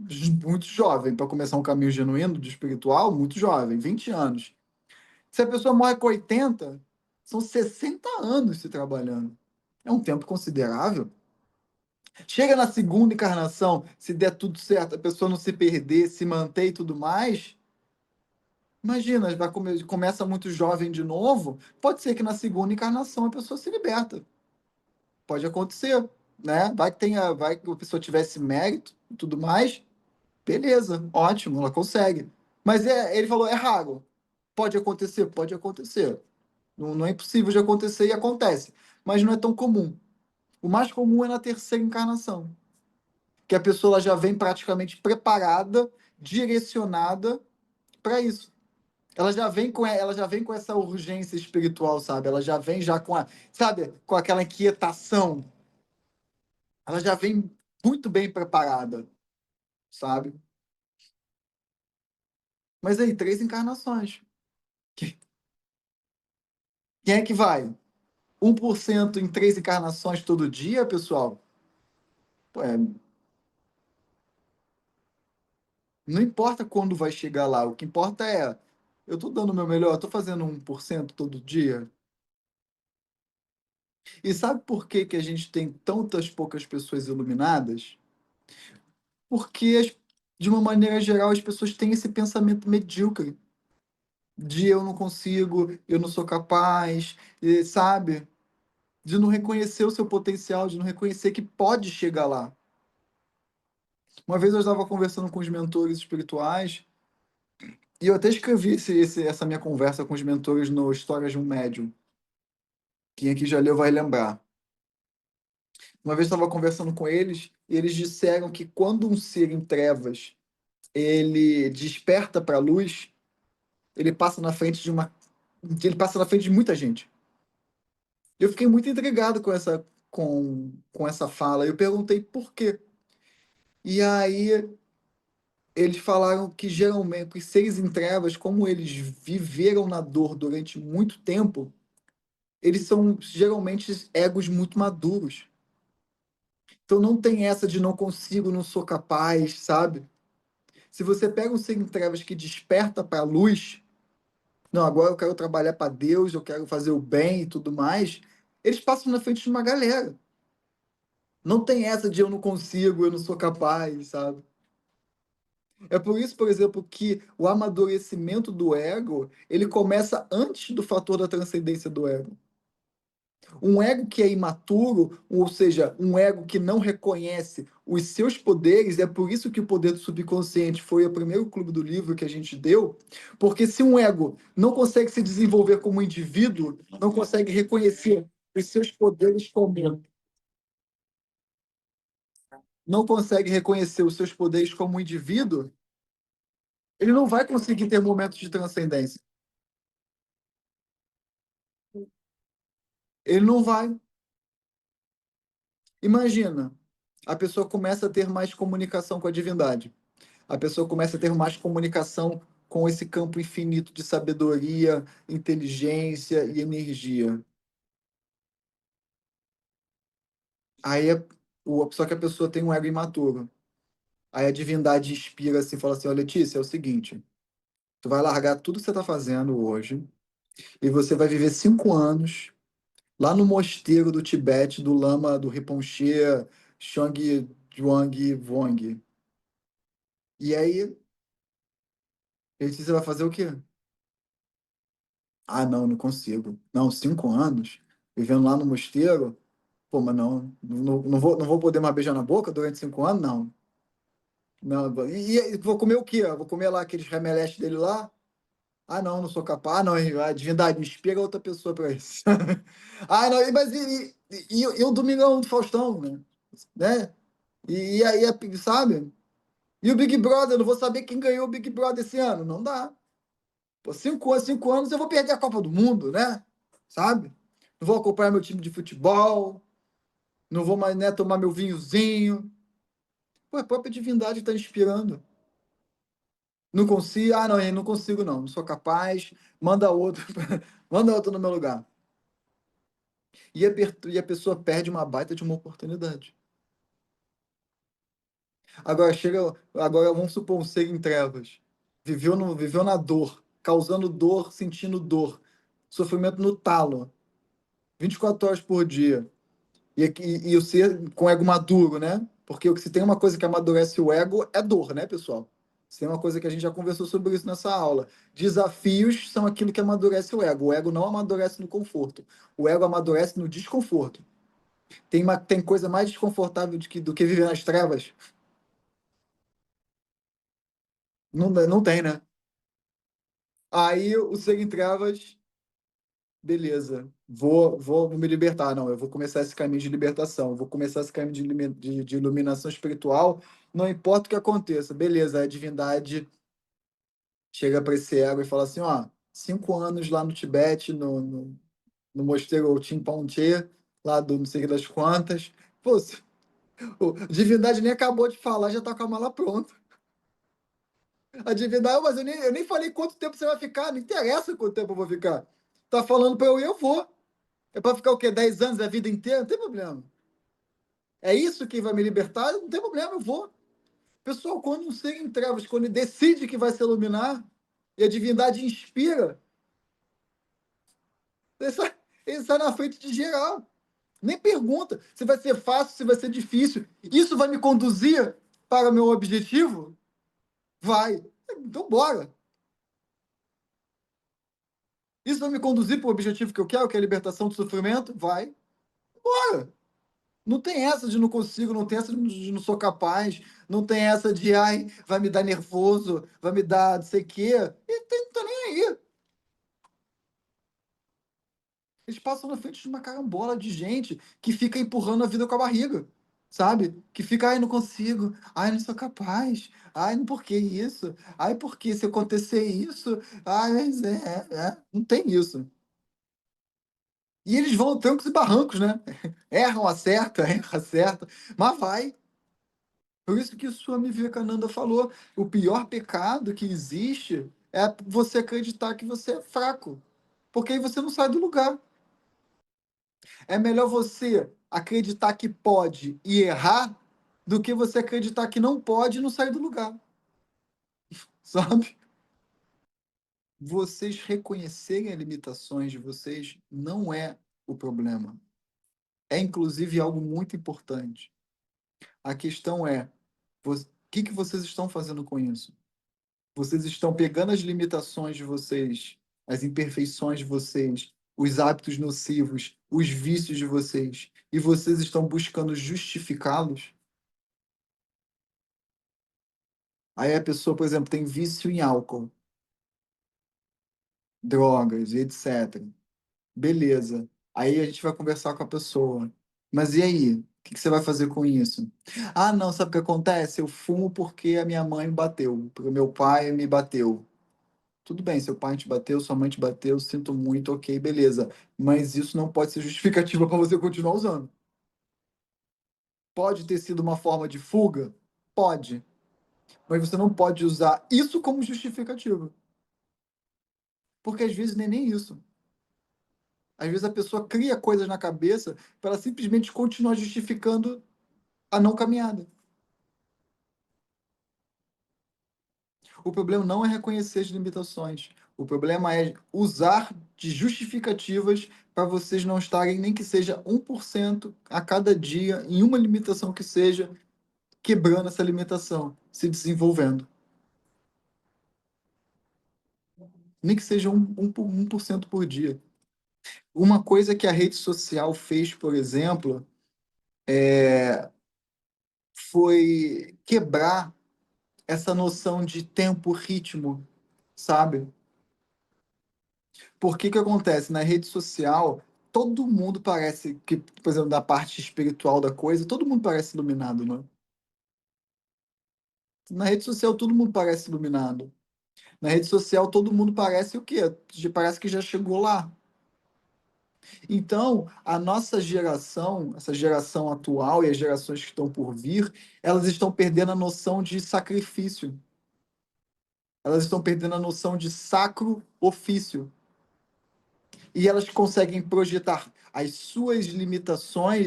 muito jovem, para começar um caminho genuíno de espiritual, muito jovem, 20 anos. Se a pessoa morre com 80, são 60 anos se trabalhando. É um tempo considerável. Chega na segunda encarnação, se der tudo certo, a pessoa não se perder, se manter e tudo mais. Imagina, começa muito jovem de novo. Pode ser que na segunda encarnação a pessoa se liberta. Pode acontecer, né? Vai que a pessoa tivesse mérito e tudo mais. Beleza, ótimo, ela consegue. Mas ele falou, é raro. Pode acontecer, pode acontecer. Não, não é impossível de acontecer e acontece. Mas não é tão comum. O mais comum é na terceira encarnação, que a pessoa já vem praticamente preparada, direcionada para isso. Ela já vem com essa urgência espiritual, sabe? Ela já vem já sabe, com aquela inquietação. Ela já vem muito bem preparada, sabe? Mas aí, 3 encarnações. Quem é que vai? 1% em 3 encarnações todo dia, pessoal? Pô, não importa quando vai chegar lá, o que importa é, eu tô dando o meu melhor, eu tô fazendo 1% todo dia. E sabe por que que a gente tem tantas poucas pessoas iluminadas? Porque, de uma maneira geral, as pessoas têm esse pensamento medíocre de eu não consigo, eu não sou capaz, sabe? De não reconhecer o seu potencial, de não reconhecer que pode chegar lá. Uma vez eu estava conversando com os mentores espirituais, e eu até escrevi essa minha conversa com os mentores no Histórias de um Médium. Quem aqui já leu vai lembrar. Uma vez eu estava conversando com eles, e eles disseram que quando um ser em trevas ele desperta para a luz, ele passa na frente ele passa na frente de muita gente. Eu fiquei muito intrigado com essa fala. Eu perguntei por quê. E aí eles falaram que geralmente os seres em trevas, como eles viveram na dor durante muito tempo, eles são geralmente egos muito maduros. Então não tem essa de não consigo, não sou capaz, sabe? Se você pega um ser em trevas que desperta para a luz, não, agora eu quero trabalhar para Deus, eu quero fazer o bem e tudo mais, eles passam na frente de uma galera. Não tem essa de eu não consigo, eu não sou capaz, sabe? É por isso, por exemplo, que o amadurecimento do ego, ele começa antes do fator da transcendência do ego. Um ego que é imaturo, ou seja, um ego que não reconhece os seus poderes, é por isso que o poder do subconsciente foi o primeiro clube do livro que a gente deu, porque se um ego não consegue se desenvolver como indivíduo, não consegue reconhecer os seus poderes como, não consegue reconhecer os seus poderes como indivíduo, ele não vai conseguir ter momentos de transcendência. Ele não vai. Imagina, a pessoa começa a ter mais comunicação com a divindade. A pessoa começa a ter mais comunicação com esse campo infinito de sabedoria, inteligência e energia. Aí só que a pessoa tem um ego imaturo. Aí a divindade inspira assim, fala assim: "Ó, Letícia, é o seguinte, tu vai largar tudo que você está fazendo hoje e você vai viver 5 anos lá no mosteiro do Tibete, do Lama do Rinpoche Shang Zhuang Vong. E aí, Letícia vai fazer o quê? Ah, não, não consigo. Não, 5 anos vivendo lá no mosteiro. Pô, mas não vou poder mais beijar na boca durante 5 anos? Não. Não, e vou comer o quê? Vou comer lá aqueles remeletes dele lá? Ah, não, não sou capaz. Ah, não, a divindade me inspira outra pessoa para isso. Ah, não, mas e o Domingão do Faustão, né? E aí, sabe? E o Big Brother, eu não vou saber quem ganhou o Big Brother esse ano. Não dá. Pô, 5 anos eu vou perder a Copa do Mundo, né? Sabe? Não vou acompanhar meu time de futebol, não vou mais, né, tomar meu vinhozinho. Pô, a própria divindade está inspirando. Não consigo, ah, não, eu não consigo, não sou capaz, manda outro, manda outro no meu lugar. E a pessoa perde uma baita de uma oportunidade. Agora vamos supor um ser em trevas. Viveu na dor, causando dor, sentindo dor, sofrimento no talo, 24 horas por dia. E o ser com ego maduro, né? Porque se tem uma coisa que amadurece o ego, é dor, né, pessoal? Se tem uma coisa que a gente já conversou sobre isso nessa aula. Desafios são aquilo que amadurece o ego. O ego não amadurece no conforto. O ego amadurece no desconforto. Tem coisa mais desconfortável do que viver nas trevas? Não, não tem, né? Aí o ser em trevas, beleza. Vou me libertar. Não, eu vou começar esse caminho de libertação. Eu vou começar esse caminho de iluminação espiritual. Não importa o que aconteça. Beleza, a divindade chega para esse ego e fala assim: ó, 5 anos lá no Tibete, no mosteiro Chimpanzé, lá do não sei das quantas. Pô, a divindade nem acabou de falar, já tá com a mala pronta. A divindade, mas eu nem falei quanto tempo você vai ficar, não interessa quanto tempo eu vou ficar. Tá falando para eu ir, eu vou. É para ficar o quê? 10 anos, a vida inteira? Não tem problema. É isso que vai me libertar? Não tem problema, eu vou. Pessoal, quando um ser em trevas, quando ele decide que vai se iluminar, e a divindade inspira, ele sai na frente de geral. Nem pergunta se vai ser fácil, se vai ser difícil. Isso vai me conduzir para o meu objetivo? Vai. Então, bora. Isso vai me conduzir para o objetivo que eu quero, que é a libertação do sofrimento? Vai. Bora. Não tem essa de não consigo, não tem essa de não sou capaz, não tem essa de, ai, vai me dar nervoso, vai me dar não sei o quê. E não tô nem aí. Eles passam na frente de uma carambola de gente que fica empurrando a vida com a barriga, sabe? Que fica, ai, não consigo, ai, não sou capaz, ai, por que isso? Ai, por que se acontecer isso? Ai, mas não tem isso. E eles vão trancos e barrancos, né? Erram, acerta, erra, acerta, mas vai. Por isso que o Swami Vivekananda falou, o pior pecado que existe é você acreditar que você é fraco, porque aí você não sai do lugar. É melhor você acreditar que pode e errar do que você acreditar que não pode e não sair do lugar, sabe? Vocês reconhecerem as limitações de vocês não é o problema. É, inclusive, algo muito importante. A questão é, o que que vocês estão fazendo com isso? Vocês estão pegando as limitações de vocês, as imperfeições de vocês os hábitos nocivos, os vícios de vocês, e vocês estão buscando justificá-los, aí a pessoa, por exemplo, tem vício em álcool, drogas, etc. Beleza. Aí a gente vai conversar com a pessoa. Mas e aí? O que que você vai fazer com isso? Ah, não, sabe o que acontece? Eu fumo porque a minha mãe me bateu, porque o meu pai me bateu. Tudo bem, seu pai te bateu, sua mãe te bateu, sinto muito, ok, beleza. Mas isso não pode ser justificativa para você continuar usando. Pode ter sido uma forma de fuga? Pode. Mas você não pode usar isso como justificativa. Porque às vezes nem isso. Às vezes a pessoa cria coisas na cabeça para ela simplesmente continuar justificando a não caminhada. O problema não é reconhecer as limitações. O problema é usar de justificativas para vocês não estarem, nem que seja 1% a cada dia, em uma limitação que seja, quebrando essa limitação, se desenvolvendo. Nem que seja 1% por dia. Uma coisa que a rede social fez, por exemplo, foi quebrar essa noção de tempo, ritmo, sabe? Porque que acontece? Na rede social, todo mundo parece que, por exemplo, da parte espiritual da coisa, todo mundo parece iluminado, né? Na rede social, todo mundo parece iluminado. Na rede social, todo mundo parece o quê? Parece que já chegou lá. Então, a nossa geração, essa geração atual e as gerações que estão por vir, elas estão perdendo a noção de sacrifício. Elas estão perdendo a noção de sacro ofício. E elas conseguem projetar as suas limitações.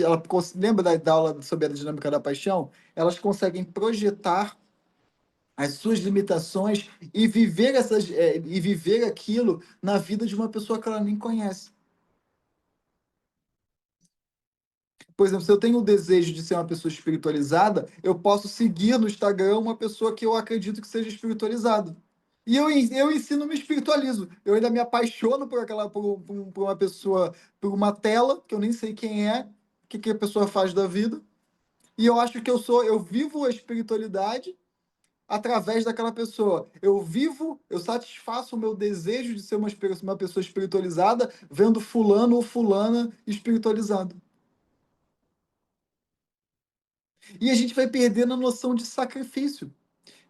Lembra da aula sobre a dinâmica da paixão? Elas conseguem projetar as suas limitações e viver e viver aquilo na vida de uma pessoa que ela nem conhece. Por exemplo, se eu tenho o desejo de ser uma pessoa espiritualizada, eu posso seguir no Instagram uma pessoa que eu acredito que seja espiritualizada. E eu ensino, me espiritualizo. Eu ainda me apaixono por uma pessoa, por uma tela, que eu nem sei quem é, que a pessoa faz da vida. E eu acho que eu vivo a espiritualidade através daquela pessoa. Eu satisfaço o meu desejo de ser uma pessoa espiritualizada, vendo fulano ou fulana espiritualizado. E a gente vai perdendo a noção de sacrifício.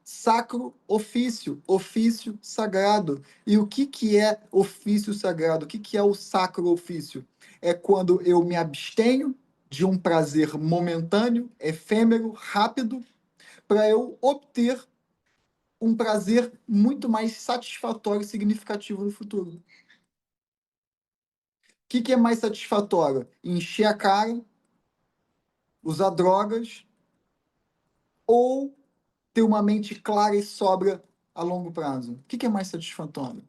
Sacro ofício, ofício sagrado. E o que, que é ofício sagrado? O que, que é o sacro ofício? É quando eu me abstenho de um prazer momentâneo, efêmero, rápido, para eu obter um prazer muito mais satisfatório e significativo no futuro. O que é mais satisfatório? Encher a cara, usar drogas ou ter uma mente clara e sóbria a longo prazo? O que é mais satisfatório?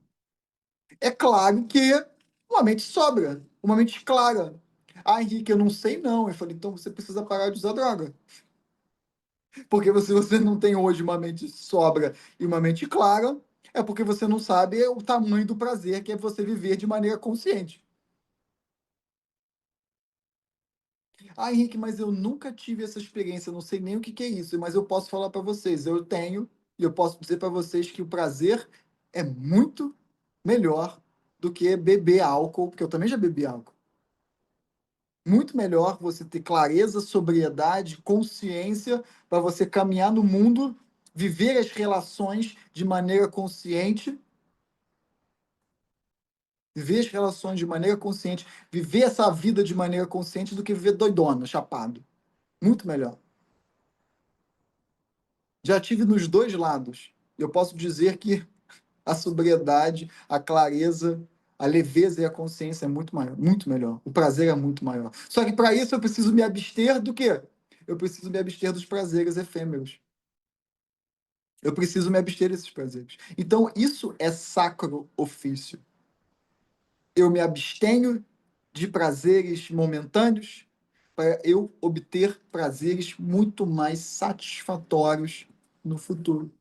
É claro que uma mente sóbria, uma mente clara. Ah, Henrique, eu não sei não. Eu falei, então você precisa parar de usar droga. Porque se você não tem hoje uma mente sóbria e uma mente clara, é porque você não sabe o tamanho do prazer que é você viver de maneira consciente. Ah, Henrique, mas eu nunca tive essa experiência, eu não sei nem o que que é isso, mas eu posso falar para vocês, eu tenho, e eu posso dizer para vocês que o prazer é muito melhor do que beber álcool, porque eu também já bebi álcool. Muito melhor você ter clareza, sobriedade, consciência para você caminhar no mundo, viver as relações de maneira consciente, viver as relações de maneira consciente, viver essa vida de maneira consciente do que viver doidona, chapado. Muito melhor. Já tive nos dois lados. Eu posso dizer que a sobriedade, a clareza, a leveza e a consciência é muito maior, muito melhor. O prazer é muito maior. Só que para isso eu preciso me abster do quê? Eu preciso me abster dos prazeres efêmeros. Eu preciso me abster desses prazeres. Então, isso é sacro ofício. Eu me abstenho de prazeres momentâneos para eu obter prazeres muito mais satisfatórios no futuro.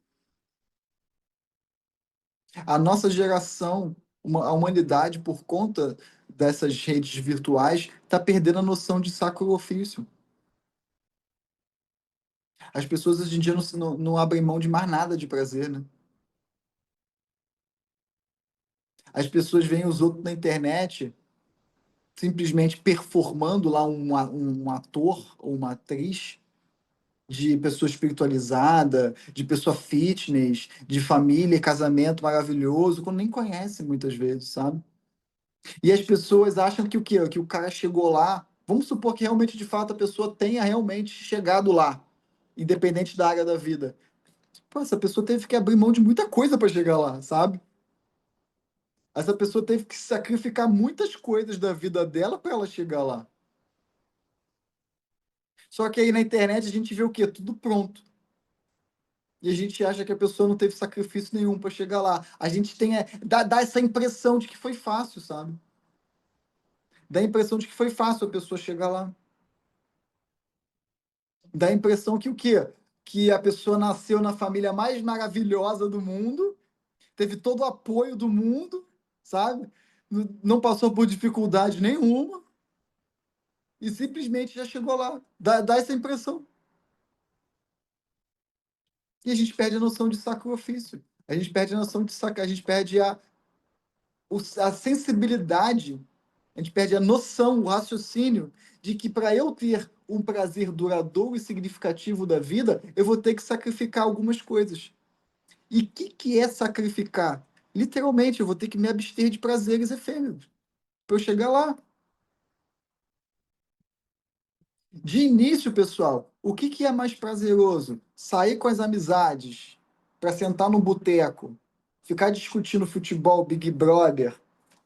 A nossa geração, a humanidade, por conta dessas redes virtuais está perdendo a noção de sacro ofício. As pessoas hoje em dia não abrem mão de mais nada de prazer, né? As pessoas veem os outros na internet simplesmente performando lá um ator ou uma atriz de pessoa espiritualizada, de pessoa fitness, de família e casamento maravilhoso, quando nem conhece muitas vezes, sabe? E as pessoas acham que o quê? Que o cara chegou lá. Vamos supor que realmente, de fato, a pessoa tenha realmente chegado lá, independente da área da vida. Pô, essa pessoa teve que abrir mão de muita coisa para chegar lá, sabe? Essa pessoa teve que sacrificar muitas coisas da vida dela para ela chegar lá. Só que aí na internet a gente vê o quê? Tudo pronto. E a gente acha que a pessoa não teve sacrifício nenhum para chegar lá. A gente dá essa impressão de que foi fácil, sabe? Dá a impressão de que foi fácil a pessoa chegar lá. Dá a impressão que o quê? Que a pessoa nasceu na família mais maravilhosa do mundo, teve todo o apoio do mundo, sabe? Não passou por dificuldade nenhuma e simplesmente já chegou lá. Dá essa impressão. E a gente perde a noção de sacrifício. A gente perde a noção de sac... A gente perde a sensibilidade, a gente perde a noção, o raciocínio de que para eu ter um prazer duradouro e significativo da vida, eu vou ter que sacrificar algumas coisas. E o que é sacrificar? Literalmente, eu vou ter que me abster de prazeres efêmeros para eu chegar lá. De início, pessoal, o que é mais prazeroso? Sair com as amizades para sentar no boteco, ficar discutindo futebol, Big Brother,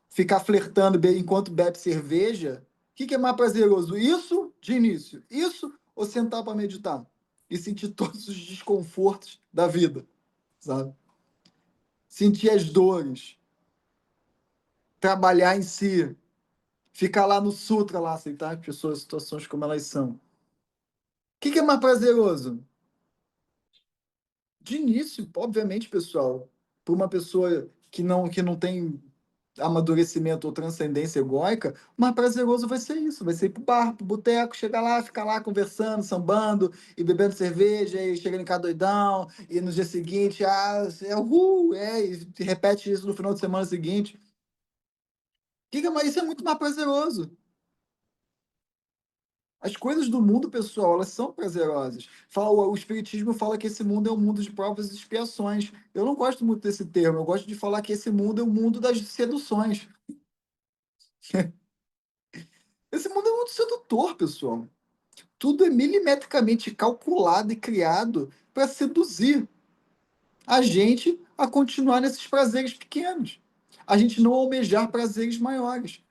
ficar flertando enquanto bebe cerveja? O que é mais prazeroso? Isso de início? Isso ou sentar para meditar e sentir todos os desconfortos da vida, sabe? Sentir as dores, trabalhar em si, ficar lá no sutra, lá, aceitar as pessoas, situações como elas são. O que é mais prazeroso? De início, obviamente, pessoal, para uma pessoa que não tem amadurecimento ou transcendência egóica, o mais prazeroso vai ser isso, vai ser ir pro bar, pro boteco, chegar lá, ficar lá conversando, sambando e bebendo cerveja e chegando em casa doidão, e no dia seguinte, e repete isso no final de semana seguinte. Mais, isso é muito mais prazeroso. As coisas do mundo, pessoal, elas são prazerosas. O Espiritismo fala que esse mundo é um mundo de provas e expiações. Eu não gosto muito desse termo, eu gosto de falar que esse mundo é o mundo das seduções. Esse mundo é muito sedutor, pessoal. Tudo é milimetricamente calculado e criado para seduzir a gente a continuar nesses prazeres pequenos. A gente não almejar prazeres maiores.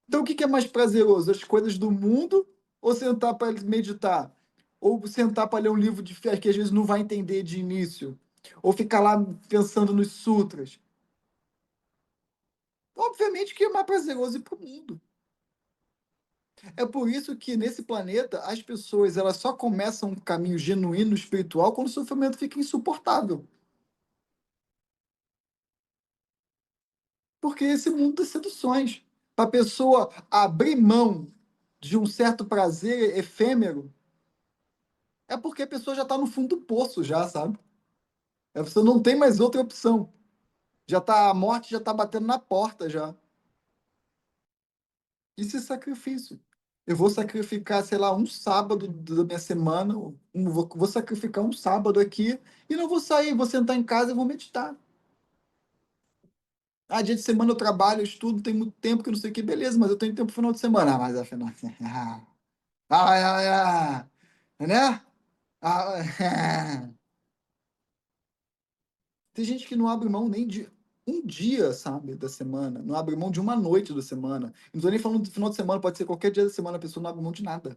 Então, o que é mais prazeroso? As coisas do mundo ou sentar para meditar? Ou sentar para ler um livro de fé que às vezes não vai entender de início? Ou ficar lá pensando nos sutras? Obviamente que é mais prazeroso ir para o mundo. É por isso que nesse planeta as pessoas elas só começam um caminho genuíno espiritual quando o sofrimento fica insuportável. Porque esse mundo das seduções, para a pessoa abrir mão de um certo prazer efêmero, é porque a pessoa já está no fundo do poço, já, sabe? A pessoa não tem mais outra opção. A morte já está batendo na porta já. Isso é sacrifício. Eu vou sacrificar, sei lá, um sábado da minha semana, vou sacrificar um sábado aqui e não vou sair, vou sentar em casa e vou meditar. Ah, dia de semana eu trabalho, eu estudo, tem muito tempo que eu não sei o que, beleza, mas eu tenho tempo no final de semana. Ah, mas afinal. Né? Tem gente que não abre mão nem de um dia, sabe, da semana. Não abre mão de uma noite da semana. Não tô nem falando do final de semana, pode ser qualquer dia da semana, a pessoa não abre mão de nada.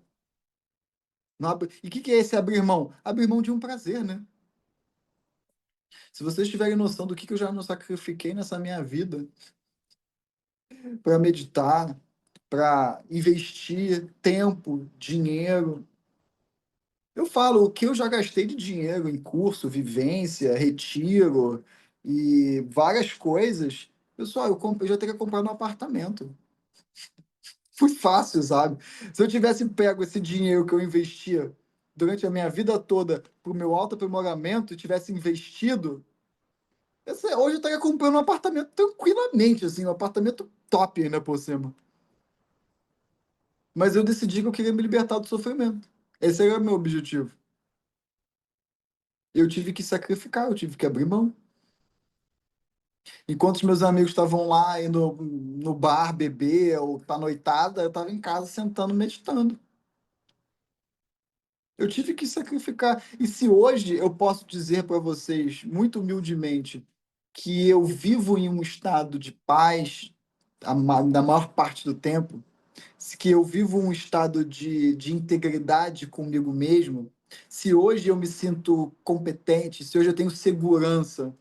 Não abre... E o que é esse abrir mão? Abrir mão de um prazer, né? Se vocês tiverem noção do que eu já não sacrifiquei nessa minha vida para meditar, para investir tempo, dinheiro. Eu falo o que eu já gastei de dinheiro em curso, vivência, retiro e várias coisas. Pessoal, eu já teria comprado um apartamento. Foi fácil, sabe? Se eu tivesse pego esse dinheiro que eu investia durante a minha vida toda para o meu autoaprimoramento e tivesse investido, hoje eu estaria comprando um apartamento tranquilamente, assim, um apartamento top ainda por cima. Mas eu decidi que eu queria me libertar do sofrimento. Esse era o meu objetivo. Eu tive que sacrificar, eu tive que abrir mão. Enquanto os meus amigos estavam lá indo no bar beber ou pra noitada, eu estava em casa sentando, meditando. Eu tive que sacrificar. E se hoje eu posso dizer para vocês, muito humildemente, que eu vivo em um estado de paz na maior parte do tempo, que eu vivo um estado de integridade comigo mesmo, se hoje eu me sinto competente, se hoje eu tenho segurança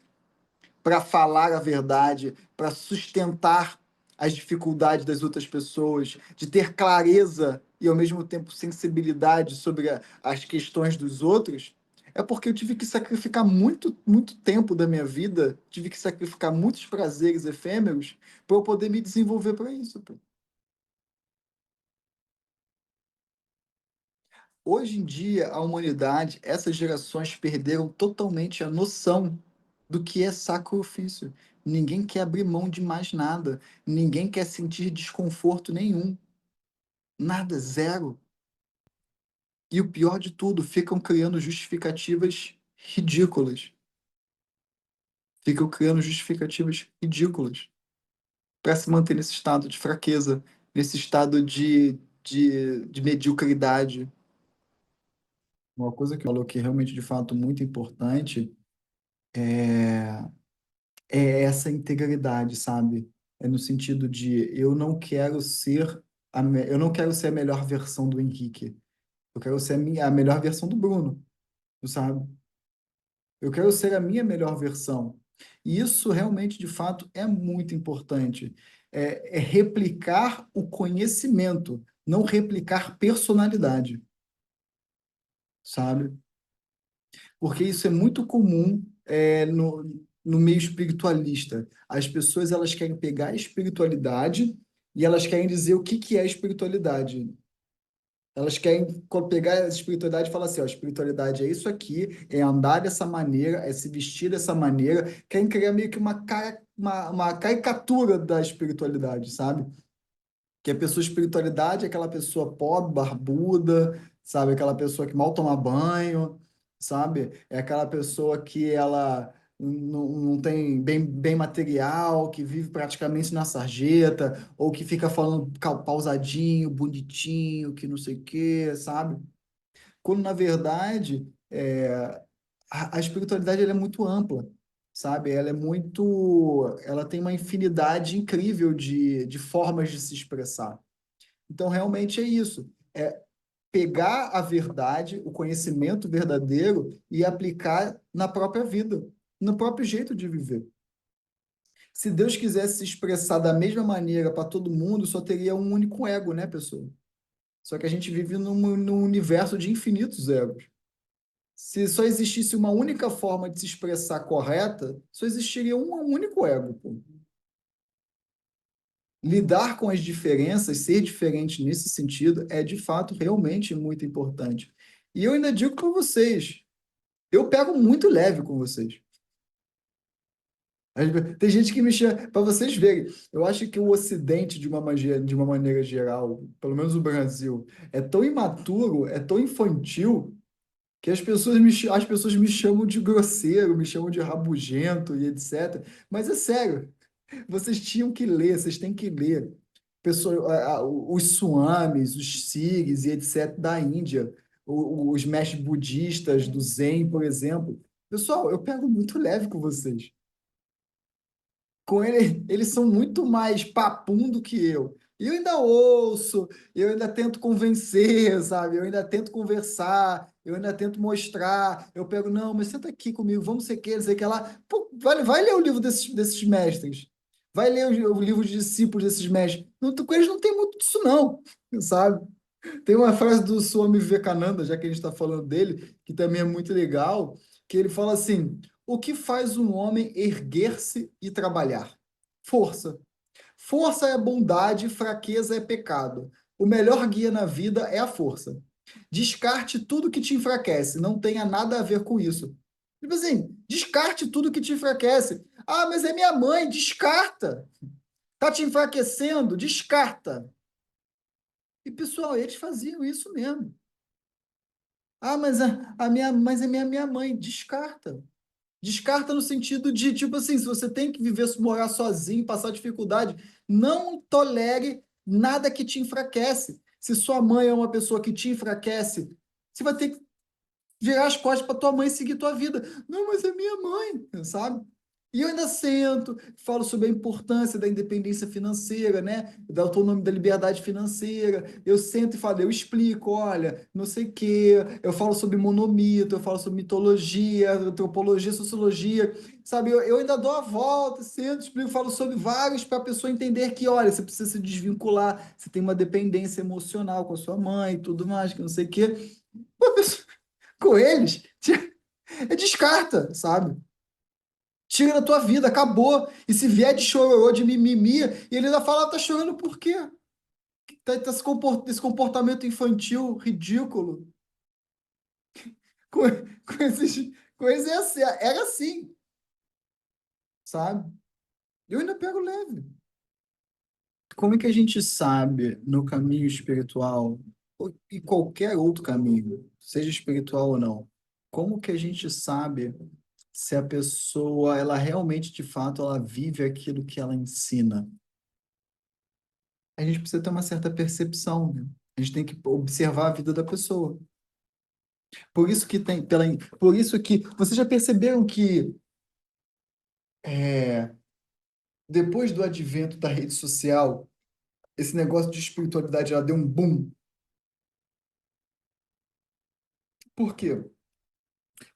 para falar a verdade, para sustentar as dificuldades das outras pessoas, de ter clareza e ao mesmo tempo sensibilidade sobre as questões dos outros, é porque eu tive que sacrificar muito, muito tempo da minha vida, tive que sacrificar muitos prazeres efêmeros para eu poder me desenvolver para isso. Pô. Hoje em dia, a humanidade, essas gerações perderam totalmente a noção do que é sacrifício. Ninguém quer abrir mão de mais nada. Ninguém quer sentir desconforto nenhum. Nada, zero. E o pior de tudo, ficam criando justificativas ridículas. Ficam criando justificativas ridículas para se manter nesse estado de fraqueza, nesse estado de mediocridade. Uma coisa que falou que é realmente, de fato, muito importante é essa integridade, sabe? É no sentido de eu não quero ser a melhor versão do Henrique. Eu quero ser a melhor versão do Bruno, sabe? Eu quero ser a minha melhor versão. E isso realmente, de fato, é muito importante. É replicar o conhecimento, não replicar personalidade, sabe? Porque isso é muito comum no meio espiritualista. As pessoas elas querem pegar a espiritualidade e elas querem dizer o que que é espiritualidade. Elas querem pegar a espiritualidade e falar assim, ó, a espiritualidade é isso aqui, é andar dessa maneira, é se vestir dessa maneira. Querem criar meio que uma caricatura da espiritualidade, sabe? Que a pessoa espiritualidade é aquela pessoa pobre, barbuda, sabe? Aquela pessoa que mal toma banho, sabe? É aquela pessoa que ela não tem bem material, que vive praticamente na sarjeta, ou que fica falando pausadinho, bonitinho, que não sei o quê, sabe? Quando, na verdade, a espiritualidade ela é muito ampla, sabe? Ela tem uma infinidade incrível de formas de se expressar. Então, realmente é isso. É pegar a verdade, o conhecimento verdadeiro e aplicar na própria vida, no próprio jeito de viver. Se Deus quisesse se expressar da mesma maneira para todo mundo, só teria um único ego, né, pessoa? Só que a gente vive num universo de infinitos egos. Se só existisse uma única forma de se expressar correta, só existiria um único ego, pô. Lidar com as diferenças, ser diferente nesse sentido, é de fato realmente muito importante. E eu ainda digo para vocês, eu pego muito leve com vocês. Tem gente que me chama, para vocês verem, eu acho que o Ocidente, de uma maneira geral, pelo menos o Brasil, é tão imaturo, é tão infantil, que as pessoas me chamam de grosseiro, me chamam de rabugento e etc. Mas é sério, vocês tinham que ler, vocês têm que ler. Os swamis, os sikhs e etc. da Índia, os mestres budistas do Zen, por exemplo. Pessoal, eu pego muito leve com vocês. Com ele, eles são muito mais papum do que eu. E eu ainda ouço, eu ainda tento convencer, sabe? Eu ainda tento conversar, eu ainda tento mostrar. Eu pego, não, mas senta aqui comigo, vamos ser que, sei que lá. Pô, vai ler o livro desses mestres. Vai ler o livro de discípulos desses mestres. Não, com eles não tem muito disso, não, sabe? Tem uma frase do Swami Vivekananda, já que a gente está falando dele, que também é muito legal, que ele fala assim: o que faz um homem erguer-se e trabalhar? Força. Força é bondade, fraqueza é pecado. O melhor guia na vida é a força. Descarte tudo que te enfraquece, não tenha nada a ver com isso. Tipo assim, descarte tudo que te enfraquece. Ah, mas é minha mãe, descarta. Tá te enfraquecendo? Descarta. E pessoal, eles faziam isso mesmo. Ah, mas é minha mãe, descarta. Descarta no sentido de, tipo assim, se você tem que viver, morar sozinho, passar dificuldade, não tolere nada que te enfraquece. Se sua mãe é uma pessoa que te enfraquece, você vai ter que virar as costas para tua mãe e seguir tua vida. Não, mas é minha mãe, sabe? E eu ainda sento, falo sobre a importância da independência financeira, né? Da autonomia, da liberdade financeira. Eu sento e falo, eu explico, olha, não sei o quê. Eu falo sobre monomito, eu falo sobre mitologia, antropologia, sociologia, sabe? Eu ainda dou a volta, sento, explico, falo sobre vários para a pessoa entender que, olha, você precisa se desvincular, você tem uma dependência emocional com a sua mãe e tudo mais, que não sei o quê. Pô, com eles, descarta, sabe? Tira da tua vida, acabou. E se vier de chororô, de mimimi, e ele ainda fala, tá chorando por quê? Tá esse comportamento infantil ridículo. Com, com esses é assim, era assim, sabe? Eu ainda pego leve. Como é que a gente sabe no caminho espiritual, ou em qualquer outro caminho, seja espiritual ou não, como que a gente sabe se a pessoa, ela realmente, de fato, ela vive aquilo que ela ensina? A gente precisa ter uma certa percepção, né? A gente tem que observar a vida da pessoa. Por isso que tem, por isso que vocês já perceberam que é, depois do advento da rede social, esse negócio de espiritualidade ela deu um boom. Por quê?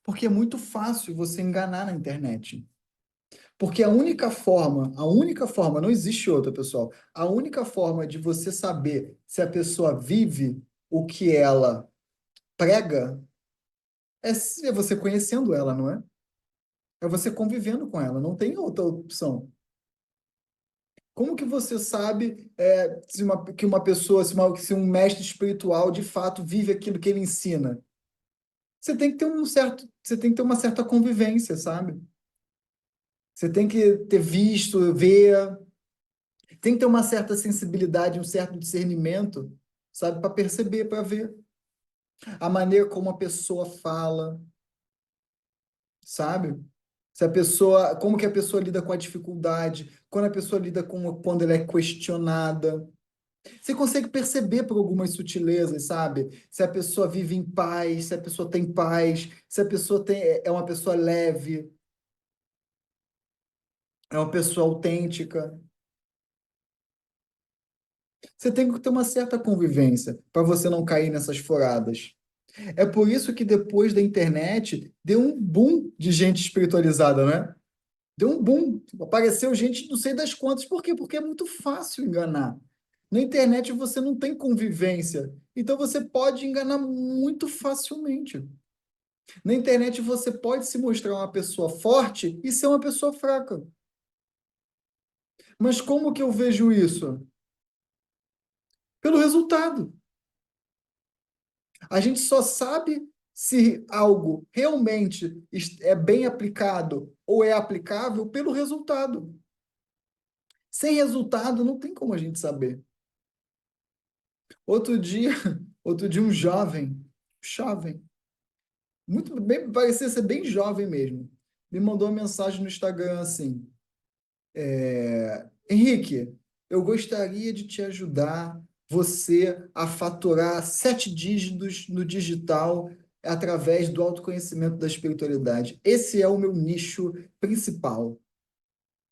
Porque é muito fácil você enganar na internet. Porque a única forma, não existe outra, pessoal. A única forma de você saber se a pessoa vive o que ela prega é você conhecendo ela, não é? É você convivendo com ela, não tem outra opção. Como que você sabe que uma pessoa, se um mestre espiritual de fato vive aquilo que ele ensina? Você tem que ter uma certa convivência, sabe? Você tem que ter visto, ver, tem que ter uma certa sensibilidade, um certo discernimento, sabe, para perceber, para ver a maneira como a pessoa fala, sabe? Se a pessoa, como que a pessoa lida com a dificuldade, quando a pessoa lida com quando ela é questionada. Você consegue perceber por algumas sutilezas, sabe? Se a pessoa vive em paz, se a pessoa tem paz, se a pessoa é uma pessoa leve, é uma pessoa autêntica. Você tem que ter uma certa convivência para você não cair nessas furadas. É por isso que depois da internet deu um boom de gente espiritualizada, né? Deu um boom. Apareceu gente não sei das quantas. Por quê? Porque é muito fácil enganar. Na internet você não tem convivência. Então você pode enganar muito facilmente. Na internet você pode se mostrar uma pessoa forte e ser uma pessoa fraca. Mas como que eu vejo isso? Pelo resultado. A gente só sabe se algo realmente é bem aplicado ou é aplicável pelo resultado. Sem resultado, não tem como a gente saber. Outro dia, outro dia um jovem, muito bem, parecia ser bem jovem mesmo, me mandou uma mensagem no Instagram assim: Henrique, eu gostaria de te ajudar você a faturar 7 dígitos no digital através do autoconhecimento da espiritualidade. Esse é o meu nicho principal.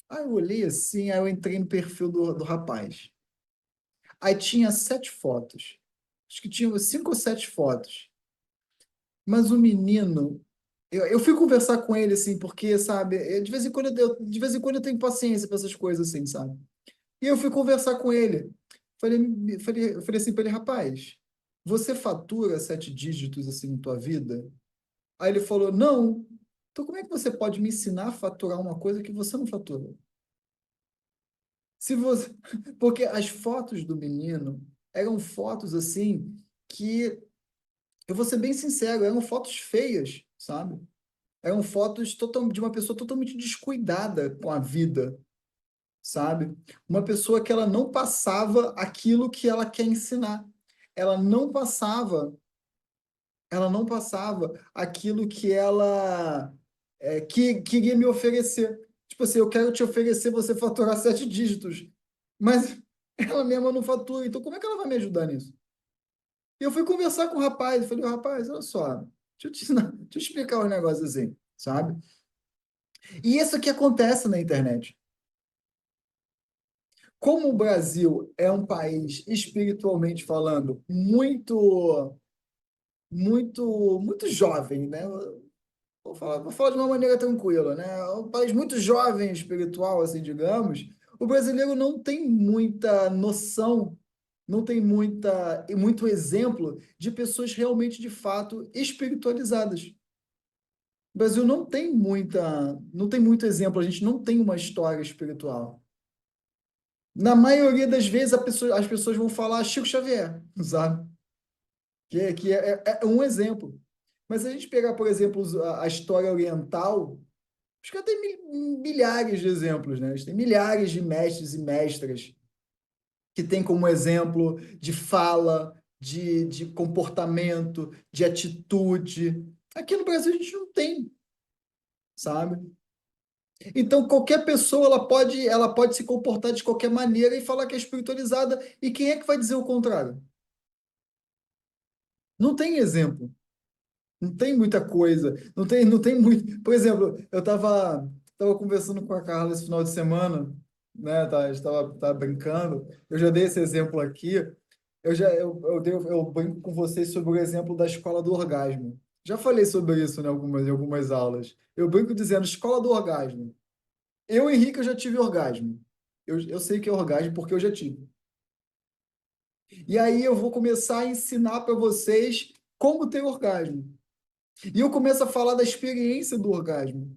Aí eu olhei assim, aí eu entrei no perfil do rapaz. Aí tinha 7 fotos. Acho que tinha 5 ou 7 fotos. Mas o menino, eu fui conversar com ele assim, porque, sabe, de vez em quando eu tenho paciência para essas coisas assim, sabe? E eu fui conversar com ele. Eu falei assim para ele, rapaz, você fatura 7 dígitos assim na tua vida? Aí ele falou, não. Então como é que você pode me ensinar a faturar uma coisa que você não fatura? Se você, porque as fotos do menino eram fotos assim que, eu vou ser bem sincero, eram fotos feias, sabe? Eram fotos de uma pessoa totalmente descuidada com a vida, sabe? Uma pessoa que ela não passava aquilo que ela quer ensinar. Ela não passava, ela não passava aquilo que ela que queria me oferecer. Tipo assim, eu quero te oferecer você faturar 7 dígitos, mas ela mesma não fatura. Então, como é que ela vai me ajudar nisso? E eu fui conversar com o rapaz, eu falei, rapaz, olha só, deixa eu te ensinar, deixa eu explicar um negócio assim, sabe? E isso que acontece na internet. Como o Brasil é um país, espiritualmente falando, muito jovem, né? Vou falar de uma maneira tranquila, né? É um país muito jovem, espiritual, assim, digamos. O brasileiro não tem muita noção, não tem muito exemplo de pessoas realmente, de fato, espiritualizadas. O Brasil não tem muito exemplo, a gente não tem uma história espiritual. Na maioria das vezes, as pessoas vão falar Chico Xavier, sabe? Que é um exemplo. Mas se a gente pegar, por exemplo, a história oriental, acho que tem milhares de exemplos, né? A gente tem milhares de mestres e mestras que têm como exemplo de fala, de comportamento, de atitude. Aqui no Brasil a gente não tem, sabe? Então, qualquer pessoa ela pode se comportar de qualquer maneira e falar que é espiritualizada. E quem é que vai dizer o contrário? Não tem exemplo. Não tem muita coisa. Não tem muito. Por exemplo, eu tava conversando com a Carla esse final de semana, né? Tá, a gente tava brincando. Eu já dei esse exemplo aqui. Eu brinco com vocês sobre o exemplo da escola do orgasmo. Já falei sobre isso, né, em algumas aulas. Eu brinco dizendo escola do orgasmo. Eu, Henrique, eu já tive orgasmo. Eu sei que é orgasmo porque eu já tive. E aí eu vou começar a ensinar para vocês como ter orgasmo. E eu começo a falar da experiência do orgasmo.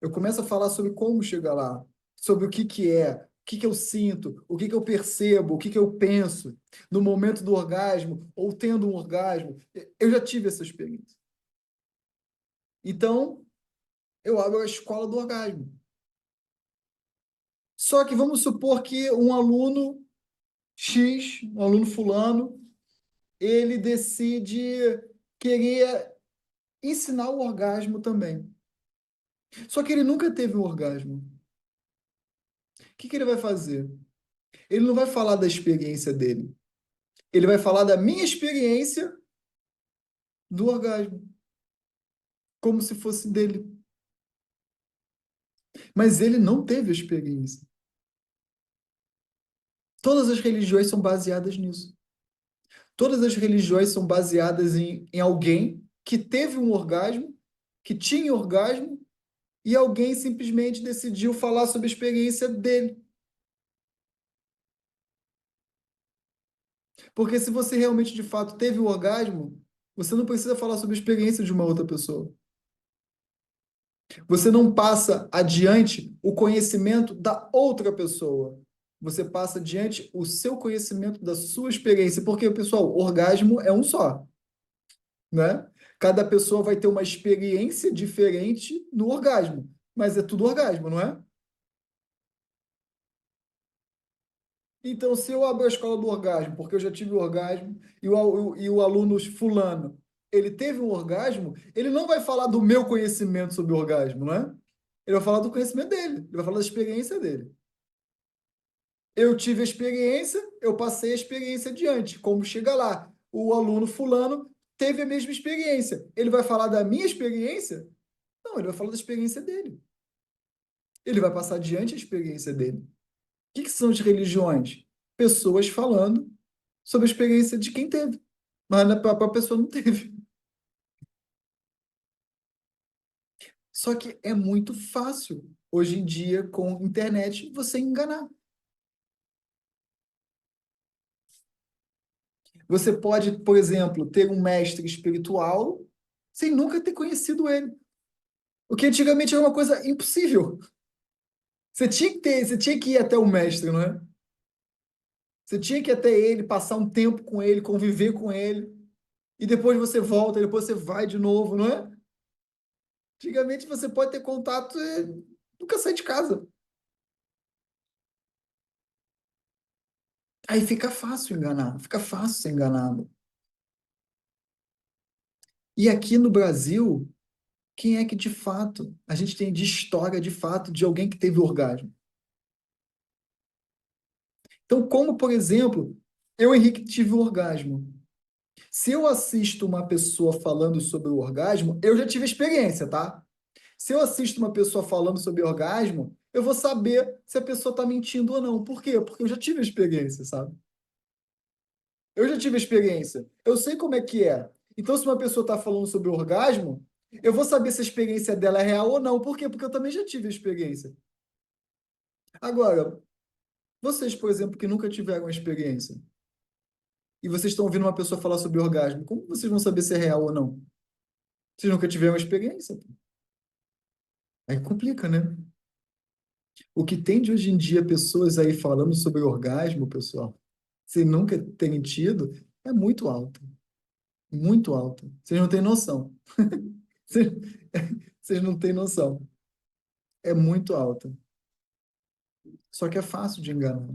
Eu começo a falar sobre como chegar lá, sobre o que que é, o que que eu sinto, o que que eu percebo, o que que eu penso no momento do orgasmo ou tendo um orgasmo. Eu já tive essa experiência. Então, eu abro a escola do orgasmo. Só que vamos supor que um aluno X, um aluno fulano, ele decide querer ensinar o orgasmo também. Só que ele nunca teve um orgasmo. O que que ele vai fazer? Ele não vai falar da experiência dele. Ele vai falar da minha experiência do orgasmo, como se fosse dele. Mas ele não teve a experiência. Todas as religiões são baseadas nisso. Todas as religiões são baseadas em alguém que teve um orgasmo, que tinha orgasmo, e alguém simplesmente decidiu falar sobre a experiência dele. Porque se você realmente, de fato, teve o orgasmo, você não precisa falar sobre a experiência de uma outra pessoa. Você não passa adiante o conhecimento da outra pessoa. Você passa adiante o seu conhecimento da sua experiência. Porque, pessoal, orgasmo é um só, né? Cada pessoa vai ter uma experiência diferente no orgasmo. Mas é tudo orgasmo, não é? Então, se eu abro a escola do orgasmo, porque eu já tive o orgasmo, e o aluno fulano, ele teve um orgasmo, ele não vai falar do meu conhecimento sobre o orgasmo, não é? Ele vai falar do conhecimento dele, ele vai falar da experiência dele. Eu tive a experiência, eu passei a experiência adiante. Como chega lá? O aluno fulano teve a mesma experiência. Ele vai falar da minha experiência? Não, ele vai falar da experiência dele. Ele vai passar adiante a experiência dele. O que são as religiões? Pessoas falando sobre a experiência de quem teve, mas a própria pessoa não teve. Só que é muito fácil, hoje em dia, com internet, você enganar. Você pode, por exemplo, ter um mestre espiritual sem nunca ter conhecido ele. O que antigamente era uma coisa impossível. Você tinha que ir até o mestre, não é? Você tinha que ir até ele, passar um tempo com ele, conviver com ele, e depois você volta, e depois você vai de novo, não é? Antigamente você pode ter contato e nunca sai de casa. Aí fica fácil enganar, fica fácil ser enganado. E aqui no Brasil, quem é que de fato a gente tem de história de fato de alguém que teve orgasmo? Então, como, por exemplo, eu, Henrique, tive um orgasmo. Se eu assisto uma pessoa falando sobre o orgasmo, eu já tive experiência, tá? Se eu assisto uma pessoa falando sobre orgasmo, eu vou saber se a pessoa está mentindo ou não. Por quê? Porque eu já tive experiência, sabe? Eu já tive experiência. Eu sei como é que é. Então, se uma pessoa está falando sobre orgasmo, eu vou saber se a experiência dela é real ou não. Por quê? Porque eu também já tive experiência. Agora, vocês, por exemplo, que nunca tiveram experiência, e vocês estão ouvindo uma pessoa falar sobre orgasmo, como vocês vão saber se é real ou não? Vocês nunca tiveram experiência. Aí complica, né? O que tem de hoje em dia pessoas aí falando sobre orgasmo, pessoal, sem nunca terem tido, é muito alto. Muito alto. Vocês não têm noção. Vocês, vocês não têm noção. É muito alto. Só que é fácil de enganar.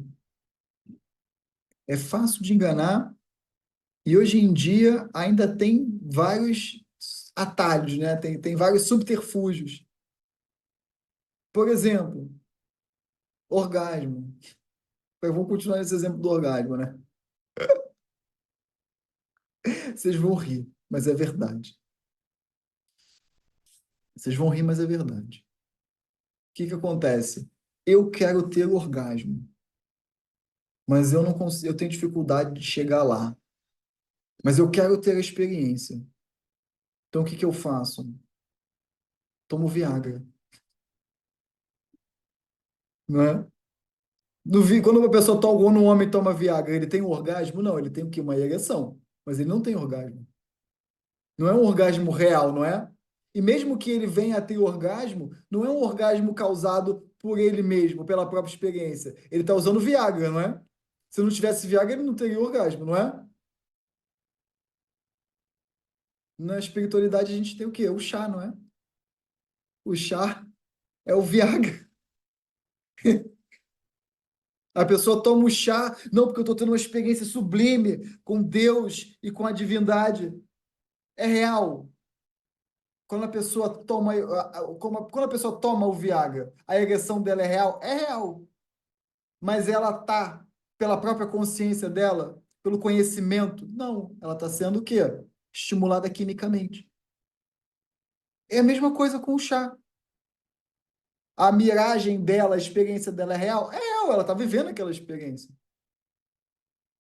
É fácil de enganar e hoje em dia ainda tem vários atalhos, né? Tem vários subterfúgios. Por exemplo, orgasmo. Eu vou continuar esse exemplo do orgasmo, né? Vocês vão rir, mas é verdade. Vocês vão rir, mas é verdade. O que que acontece? Eu quero ter orgasmo, mas eu não consigo, eu tenho dificuldade de chegar lá. Mas eu quero ter a experiência. Então o que que eu faço? Tomo Viagra, não é? Quando uma pessoa toma, quando um homem toma Viagra, ele tem um orgasmo? Não, ele tem o quê? Uma ereção. Mas ele não tem orgasmo. Não é um orgasmo real, não é? E mesmo que ele venha a ter orgasmo, não é um orgasmo causado por ele mesmo, pela própria experiência. Ele está usando Viagra, não é? Se não tivesse Viagra, ele não teria orgasmo, não é? Na espiritualidade a gente tem o quê? O chá, não é? O chá é o Viagra. A pessoa toma o chá, não, porque eu estou tendo uma experiência sublime com Deus e com a divindade. É real. Quando a pessoa toma, quando a pessoa toma o Viagra, a ereção dela é real? É real. Mas ela tá pela própria consciência dela, pelo conhecimento? Não, ela está sendo o quê? Estimulada quimicamente. É a mesma coisa com o chá. A miragem dela, a experiência dela é real? É real, ela está vivendo aquela experiência.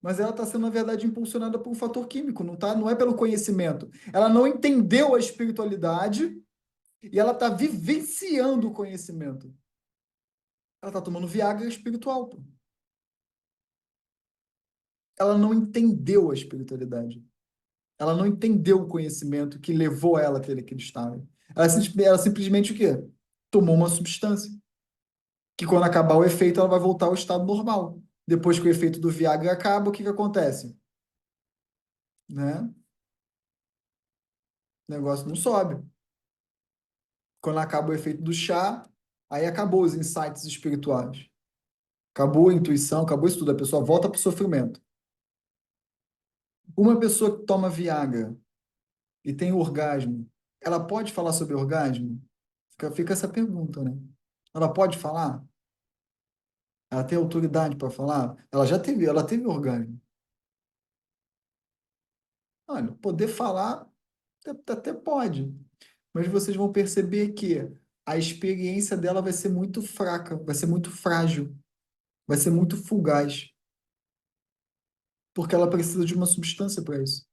Mas ela está sendo, na verdade, impulsionada por um fator químico, não tá? Não é pelo conhecimento. Ela não entendeu a espiritualidade e ela está vivenciando o conhecimento. Ela está tomando Viagra espiritual, pô. Ela não entendeu a espiritualidade. Ela não entendeu o conhecimento que levou ela àquele estado. Ela simplesmente o quê? Tomou uma substância. Que quando acabar o efeito, ela vai voltar ao estado normal. Depois que o efeito do Viagra acaba, o que que acontece? Né? O negócio não sobe. Quando acaba o efeito do chá, aí acabou os insights espirituais. Acabou a intuição, acabou isso tudo. A pessoa volta para o sofrimento. Uma pessoa que toma Viagra e tem orgasmo, ela pode falar sobre orgasmo? Fica essa pergunta, né? Ela pode falar? Ela tem autoridade para falar? Ela teve orgasmo. Olha, poder falar até pode, mas vocês vão perceber que a experiência dela vai ser muito fraca, vai ser muito frágil, vai ser muito fugaz, porque ela precisa de uma substância para isso.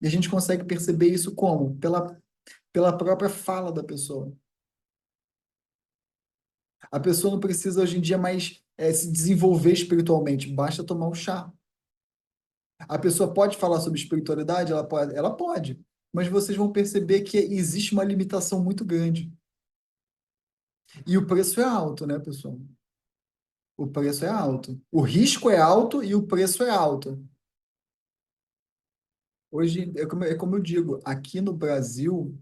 E a gente consegue perceber isso como? Pela própria fala da pessoa. A pessoa não precisa hoje em dia mais se desenvolver espiritualmente, basta tomar um chá. A pessoa pode falar sobre espiritualidade? Ela pode, mas vocês vão perceber que existe uma limitação muito grande. E o preço é alto, né, pessoal? O preço é alto. O risco é alto e o preço é alto. Hoje, é como eu digo, aqui no Brasil,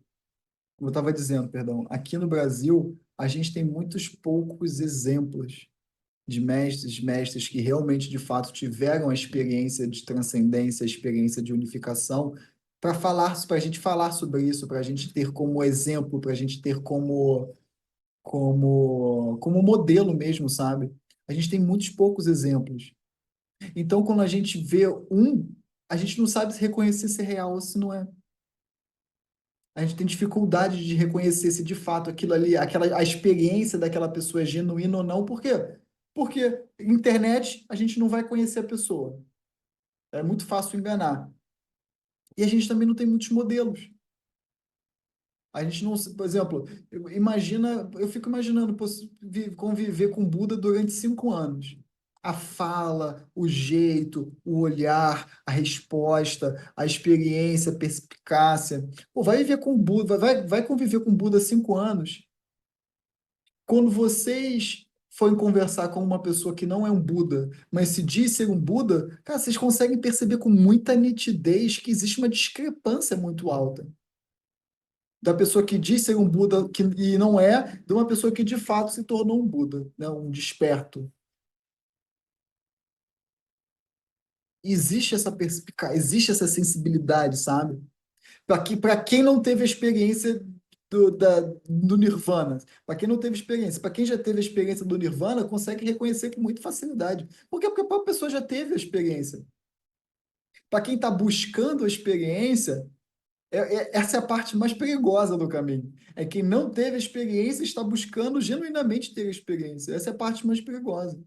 como eu estava dizendo, perdão, aqui no Brasil, a gente tem muitos poucos exemplos de mestres que realmente, de fato, tiveram a experiência de transcendência, a experiência de unificação, para a gente falar sobre isso, para a gente ter como exemplo, para a gente ter como modelo mesmo, sabe? A gente tem muitos poucos exemplos. Então, quando a gente vê um, a gente não sabe se reconhecer se é real ou se não é. A gente tem dificuldade de reconhecer se de fato aquilo ali, a experiência daquela pessoa é genuína ou não. Por quê? Porque internet a gente não vai conhecer a pessoa. É muito fácil enganar. E a gente também não tem muitos modelos. A gente não, por exemplo, eu fico imaginando conviver com Buda durante 5 anos. A fala, o jeito, o olhar, a resposta, a experiência, a perspicácia. Pô, vai viver com Buda, vai conviver com Buda 5 anos. Quando vocês forem conversar com uma pessoa que não é um Buda, mas se diz ser um Buda, cara, vocês conseguem perceber com muita nitidez que existe uma discrepância muito alta da pessoa que diz ser um Buda e não é, de uma pessoa que de fato se tornou um Buda, né? Um desperto. Existe essa perspicácia, existe essa sensibilidade, sabe? Para quem não teve a experiência do Nirvana, para quem não teve experiência, para quem já teve a experiência do Nirvana, consegue reconhecer com muita facilidade. Por quê? Porque a própria pessoa já teve a experiência. Para quem está buscando a experiência, essa é a parte mais perigosa do caminho. É quem não teve a experiência e está buscando genuinamente ter a experiência. Essa é a parte mais perigosa.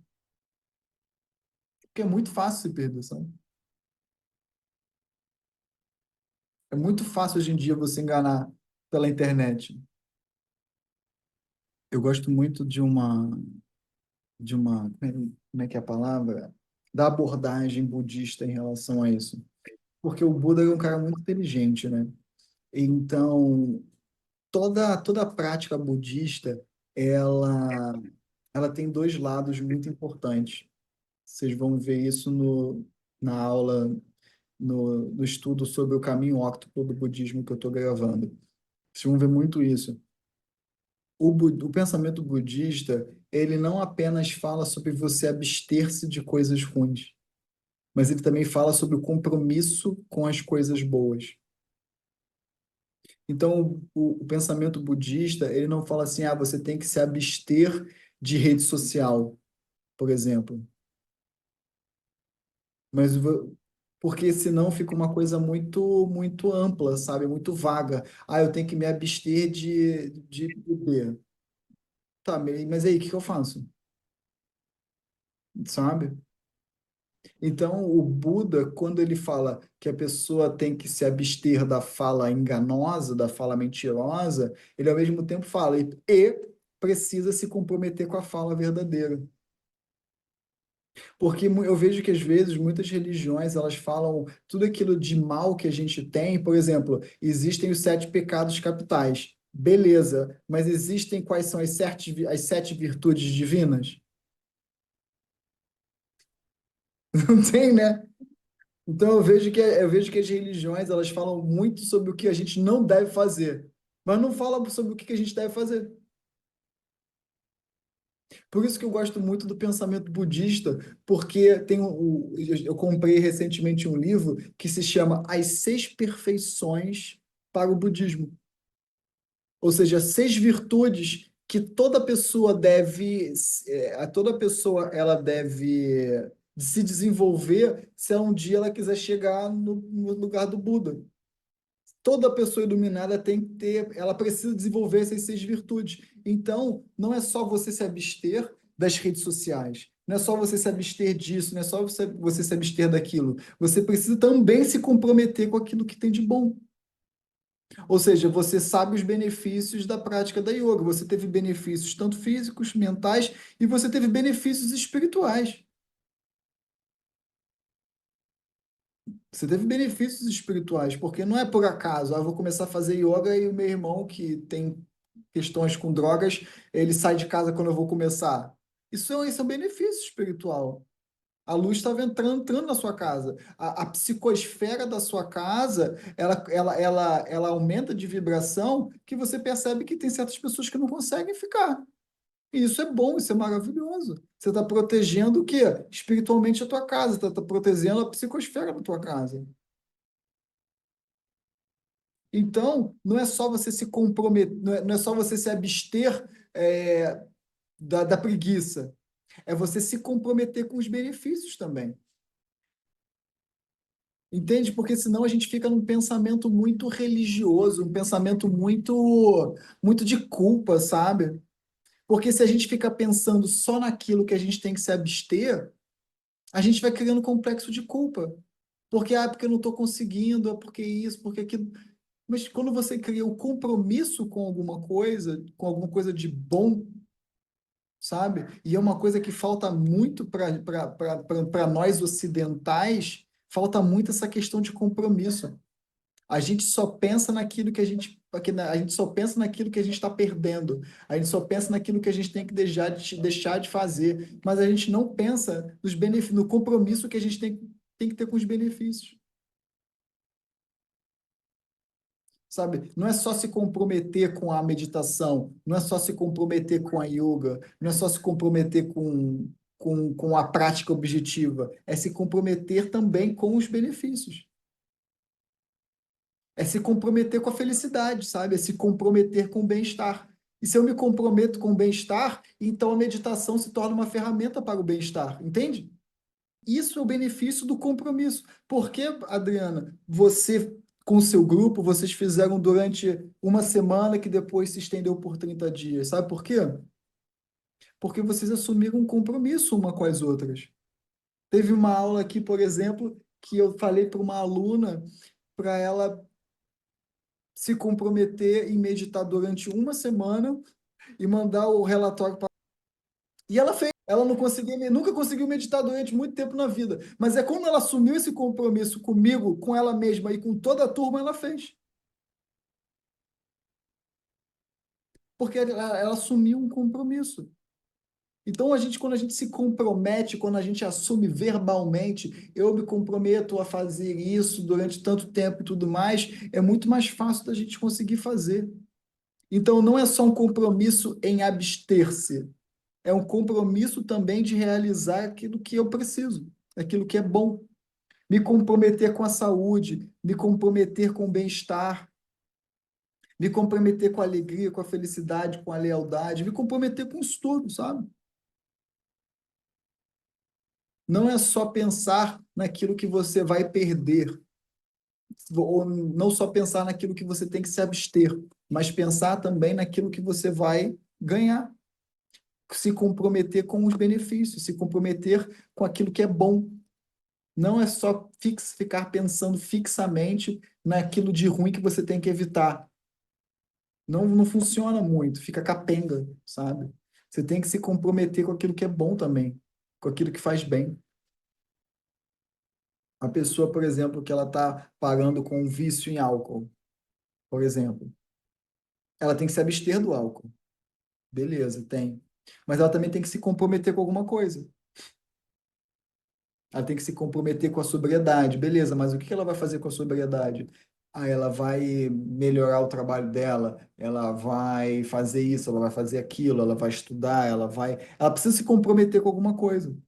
Porque é muito fácil se perder, sabe? É muito fácil hoje em dia você enganar pela internet. Eu gosto muito de uma, como é que é a palavra? Da abordagem budista em relação a isso. Porque o Buda é um cara muito inteligente, né? Então, toda a prática budista, ela, ela tem dois lados muito importantes. Vocês vão ver isso na aula, no estudo sobre o caminho óctuplo do budismo que eu estou gravando. Vocês vão ver muito isso. O pensamento budista, ele não apenas fala sobre você abster-se de coisas ruins, mas ele também fala sobre o compromisso com as coisas boas. Então, o pensamento budista, ele não fala assim, você tem que se abster de rede social, por exemplo. Mas porque senão fica uma coisa muito muito ampla, sabe? Muito vaga. Eu tenho que me abster de beber. Tá, mas aí, o que que eu faço? Sabe? Então, o Buda, quando ele fala que a pessoa tem que se abster da fala enganosa, da fala mentirosa, ele ao mesmo tempo fala e precisa se comprometer com a fala verdadeira. Porque eu vejo que às vezes muitas religiões elas falam tudo aquilo de mal que a gente tem. Por exemplo, existem os 7 pecados capitais. Beleza, mas existem quais são as sete virtudes divinas? Não tem, né? Então eu vejo que as religiões elas falam muito sobre o que a gente não deve fazer, mas não falam sobre o que a gente deve fazer. Por isso que eu gosto muito do pensamento budista, porque eu comprei recentemente um livro que se chama As Seis Perfeições para o Budismo. Ou seja, 6 virtudes que toda pessoa ela deve se desenvolver se um dia ela quiser chegar no lugar do Buda. Toda pessoa iluminada tem que ter, ela precisa desenvolver essas 6 virtudes. Então, não é só você se abster das redes sociais, não é só você se abster disso, não é só você se abster daquilo. Você precisa também se comprometer com aquilo que tem de bom. Ou seja, você sabe os benefícios da prática da yoga. Você teve benefícios tanto físicos, mentais, e você teve benefícios espirituais. Você teve benefícios espirituais, porque não é por acaso, eu vou começar a fazer yoga e o meu irmão que questões com drogas, ele sai de casa quando eu vou começar. Isso é um benefício espiritual. A luz estava entrando na sua casa. A psicosfera da sua casa, ela aumenta de vibração que você percebe que tem certas pessoas que não conseguem ficar. E isso é bom, isso é maravilhoso. Você está protegendo o quê? Espiritualmente a tua casa, está protegendo a psicosfera da tua casa. Então, não é só você se comprometer, não é só você se abster, da preguiça. É você se comprometer com os benefícios também. Entende? Porque senão a gente fica num pensamento muito religioso, um pensamento muito de culpa, sabe? Porque se a gente fica pensando só naquilo que a gente tem que se abster, a gente vai criando complexo de culpa. Porque eu não estou conseguindo, porque isso, porque aquilo. Mas quando você cria o compromisso com alguma coisa de bom, sabe? E é uma coisa que falta muito para nós ocidentais, falta muito essa questão de compromisso. A gente só pensa naquilo que a gente, a gente só pensa naquilo que a gente está perdendo. A gente só pensa naquilo que a gente tem que deixar de fazer. Mas a gente não pensa no compromisso que a gente tem que ter com os benefícios. Sabe? Não é só se comprometer com a meditação, não é só se comprometer com a yoga, não é só se comprometer com a prática objetiva, é se comprometer também com os benefícios. É se comprometer com a felicidade, sabe? É se comprometer com o bem-estar. E se eu me comprometo com o bem-estar, então a meditação se torna uma ferramenta para o bem-estar, entende? Isso é o benefício do compromisso. Porque, Adriana, você, com o seu grupo, vocês fizeram durante uma semana que depois se estendeu por 30 dias. Sabe por quê? Porque vocês assumiram um compromisso uma com as outras. Teve uma aula aqui, por exemplo, que eu falei para uma aluna para ela se comprometer em meditar durante uma semana e mandar o relatório para. E ela fez. Ela não conseguia, nunca conseguiu meditar durante muito tempo na vida. Mas é como ela assumiu esse compromisso comigo, com ela mesma e com toda a turma, ela fez. Porque ela assumiu um compromisso. Então, quando a gente se compromete, quando a gente assume verbalmente, eu me comprometo a fazer isso durante tanto tempo e tudo mais, é muito mais fácil da gente conseguir fazer. Então, não é só um compromisso em abster-se, é um compromisso também de realizar aquilo que eu preciso, aquilo que é bom. Me comprometer com a saúde, me comprometer com o bem-estar, me comprometer com a alegria, com a felicidade, com a lealdade, me comprometer com isso tudo, sabe? Não é só pensar naquilo que você vai perder, ou não só pensar naquilo que você tem que se abster, mas pensar também naquilo que você vai ganhar, se comprometer com os benefícios, se comprometer com aquilo que é bom. Não é só ficar pensando fixamente naquilo de ruim que você tem que evitar. Não funciona muito, fica capenga, sabe? Você tem que se comprometer com aquilo que é bom também, com aquilo que faz bem. A pessoa, por exemplo, que ela está parando com um vício em álcool, por exemplo, ela tem que se abster do álcool. Beleza, tem. Mas ela também tem que se comprometer com alguma coisa. Ela tem que se comprometer com a sobriedade. Beleza, mas o que ela vai fazer com a sobriedade? Ah, ela vai melhorar o trabalho dela, ela vai fazer isso, ela vai fazer aquilo, ela vai estudar, ela vai. Ela precisa se comprometer com alguma coisa.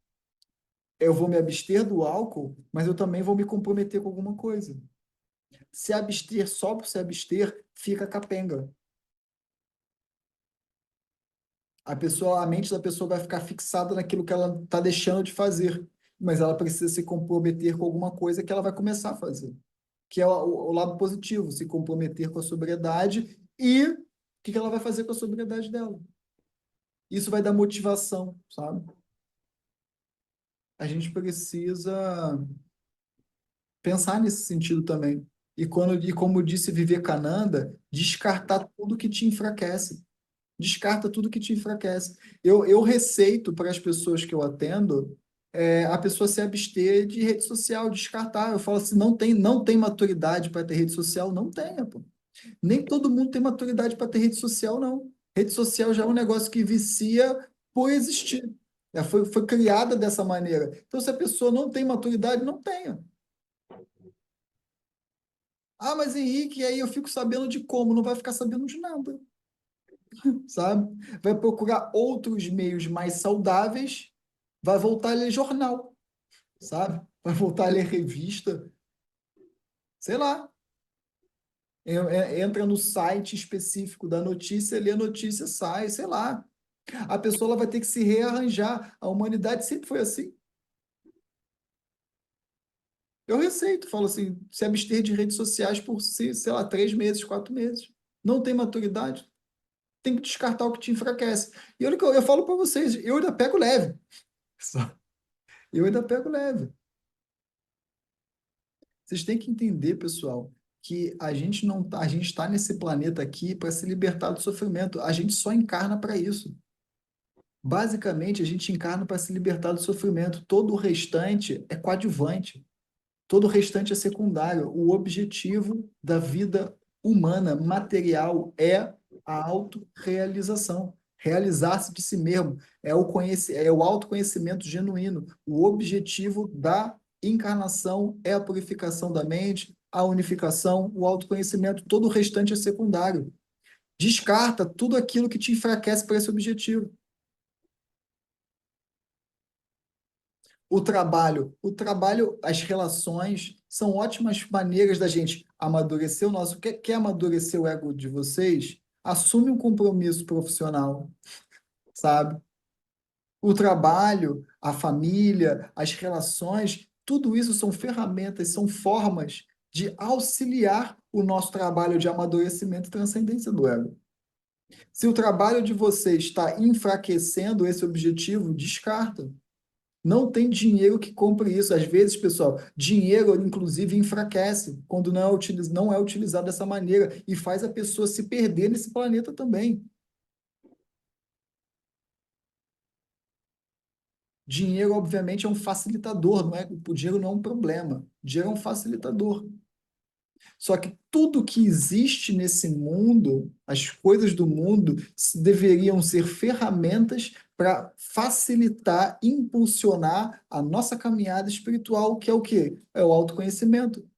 Eu vou me abster do álcool, mas eu também vou me comprometer com alguma coisa. Se abster só por se abster, fica capenga. A mente da pessoa vai ficar fixada naquilo que ela está deixando de fazer, mas ela precisa se comprometer com alguma coisa que ela vai começar a fazer, que é o lado positivo, se comprometer com a sobriedade e o que ela vai fazer com a sobriedade dela. Isso vai dar motivação, sabe? A gente precisa pensar nesse sentido também. E como disse Vivekananda, descartar tudo que te enfraquece. Descarta tudo que te enfraquece. Eu receito para as pessoas que eu atendo a pessoa se abster de rede social, descartar. Eu falo assim, não tem maturidade para ter rede social? Não tenha, pô. Nem todo mundo tem maturidade para ter rede social, não. Rede social já é um negócio que vicia por existir. Foi criada dessa maneira. Então, se a pessoa não tem maturidade, não tenha. Ah, mas Henrique, aí eu fico sabendo de como, não vai ficar sabendo de nada, sabe? Vai procurar outros meios mais saudáveis, vai voltar a ler jornal, sabe? Vai voltar a ler revista, sei lá. Entra no site específico da notícia, lê a notícia, sai, sei lá. A pessoa ela vai ter que se rearranjar. A humanidade sempre foi assim. Eu receito, falo assim, se abster de redes sociais por, sei lá, 3 meses, 4 meses. Não tem maturidade, tem que descartar o que te enfraquece. E olha que eu falo para vocês, eu ainda pego leve. Só. Eu ainda pego leve. Vocês têm que entender, pessoal, que a gente não tá, a gente está nesse planeta aqui para se libertar do sofrimento. A gente só encarna para isso. Basicamente, a gente encarna para se libertar do sofrimento. Todo o restante é coadjuvante. Todo o restante é secundário. O objetivo da vida humana, material, é a autorrealização. Realizar-se de si mesmo. É o autoconhecimento genuíno. O objetivo da encarnação é a purificação da mente, a unificação, o autoconhecimento. Todo o restante é secundário. Descarta tudo aquilo que te enfraquece para esse objetivo. As relações são ótimas maneiras da gente amadurecer o nosso. Quer amadurecer o ego de vocês? Assume um compromisso profissional, sabe? O trabalho, a família, as relações, tudo isso são ferramentas, são formas de auxiliar o nosso trabalho de amadurecimento e transcendência do ego. Se o trabalho de vocês está enfraquecendo esse objetivo, descarta. Não tem dinheiro que compre isso. Às vezes, pessoal, dinheiro, inclusive, enfraquece quando não é utilizado dessa maneira e faz a pessoa se perder nesse planeta também. Dinheiro, obviamente, é um facilitador, não é? O dinheiro não é um problema. O dinheiro é um facilitador. Só que tudo que existe nesse mundo, as coisas do mundo, deveriam ser ferramentas para facilitar, impulsionar a nossa caminhada espiritual, que é o quê? É o autoconhecimento.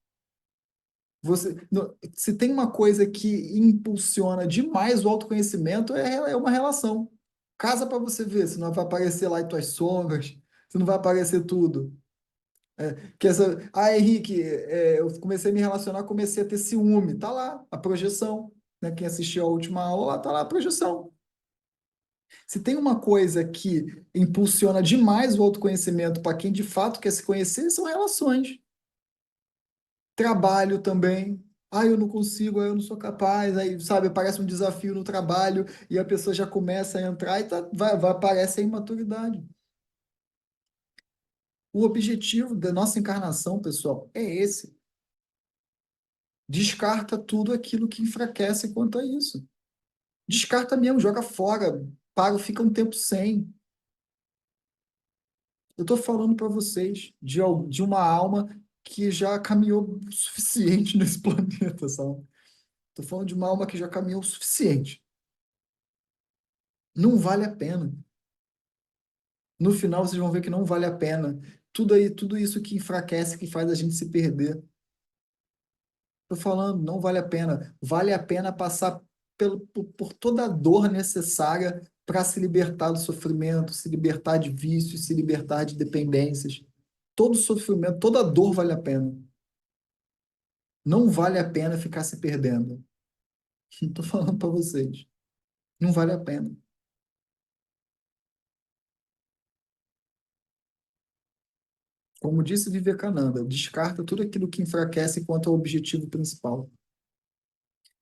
Se tem uma coisa que impulsiona demais o autoconhecimento, é uma relação. Casa para você ver, senão vai aparecer lá as tuas sombras, se não vai aparecer tudo. Henrique, eu comecei a me relacionar, comecei a ter ciúme. Tá lá a projeção, né? Quem assistiu a última aula, tá lá a projeção. Se tem uma coisa que impulsiona demais o autoconhecimento para quem de fato quer se conhecer, são relações. Trabalho também. Eu não consigo, eu não sou capaz. Aí, sabe, aparece um desafio no trabalho e a pessoa já começa a entrar e aparece a imaturidade. O objetivo da nossa encarnação, pessoal, é esse. Descarta tudo aquilo que enfraquece quanto a isso. Descarta mesmo, joga fora, paga, fica um tempo sem. Eu estou falando para vocês de uma alma que já caminhou o suficiente nesse planeta, sabe? Estou falando de uma alma que já caminhou o suficiente. Não vale a pena. No final, vocês vão ver que não vale a pena. Tudo isso que enfraquece, que faz a gente se perder. Estou falando, não vale a pena. Vale a pena passar por toda a dor necessária para se libertar do sofrimento, se libertar de vícios, se libertar de dependências. Todo sofrimento, toda dor vale a pena. Não vale a pena ficar se perdendo. Estou falando para vocês. Não vale a pena. Como disse Vivekananda, descarta tudo aquilo que enfraquece quanto ao objetivo principal.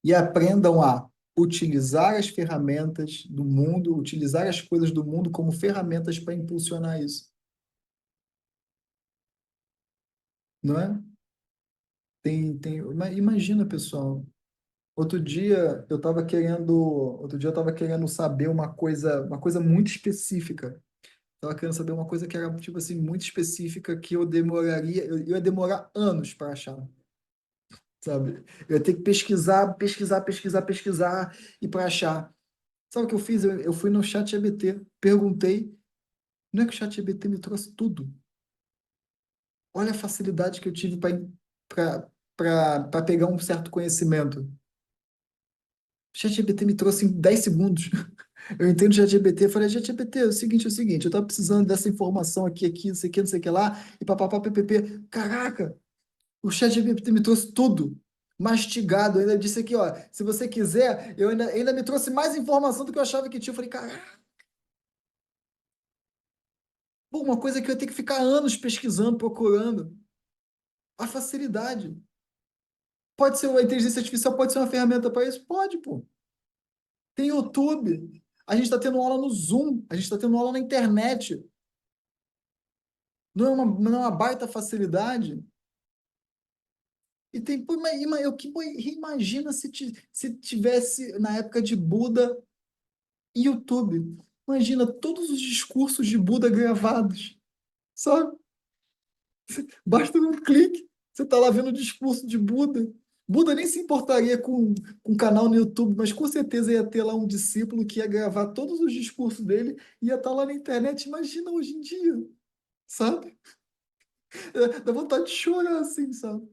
E aprendam a utilizar as ferramentas do mundo, utilizar as coisas do mundo como ferramentas para impulsionar isso. Não é? Imagina, pessoal. Outro dia eu estava querendo saber uma coisa muito específica. Estava querendo saber uma coisa que era, tipo assim, muito específica que eu ia demorar anos para achar, sabe? Eu ia ter que pesquisar e para achar. Sabe o que eu fiz? Eu fui no chat ChatGPT, perguntei, não é que o chat ChatGPT me trouxe tudo. Olha a facilidade que eu tive para pegar um certo conhecimento. O ChatGPT me trouxe em 10 segundos. Eu entrei no ChatGPT e falei, ChatGPT, é o seguinte, eu estava precisando dessa informação aqui, não sei o que lá, e papapá, ppp. Caraca, o ChatGPT me trouxe tudo, mastigado. Ainda disse aqui, ó, se você quiser, ainda me trouxe mais informação do que eu achava que tinha. Eu falei, caraca, pô, uma coisa que eu ia ter que ficar anos pesquisando, procurando. A facilidade. Pode ser uma inteligência artificial, pode ser uma ferramenta para isso? Pode, pô. Tem YouTube. A gente está tendo aula no Zoom, a gente está tendo aula na internet. Não é uma baita facilidade? E tem, pô, imagina se tivesse na época de Buda YouTube. Imagina todos os discursos de Buda gravados, sabe? Basta um clique, você está lá vendo o discurso de Buda. Buda nem se importaria com um canal no YouTube, mas com certeza ia ter lá um discípulo que ia gravar todos os discursos dele e ia estar lá na internet. Imagina hoje em dia, sabe? Dá vontade de chorar assim, sabe?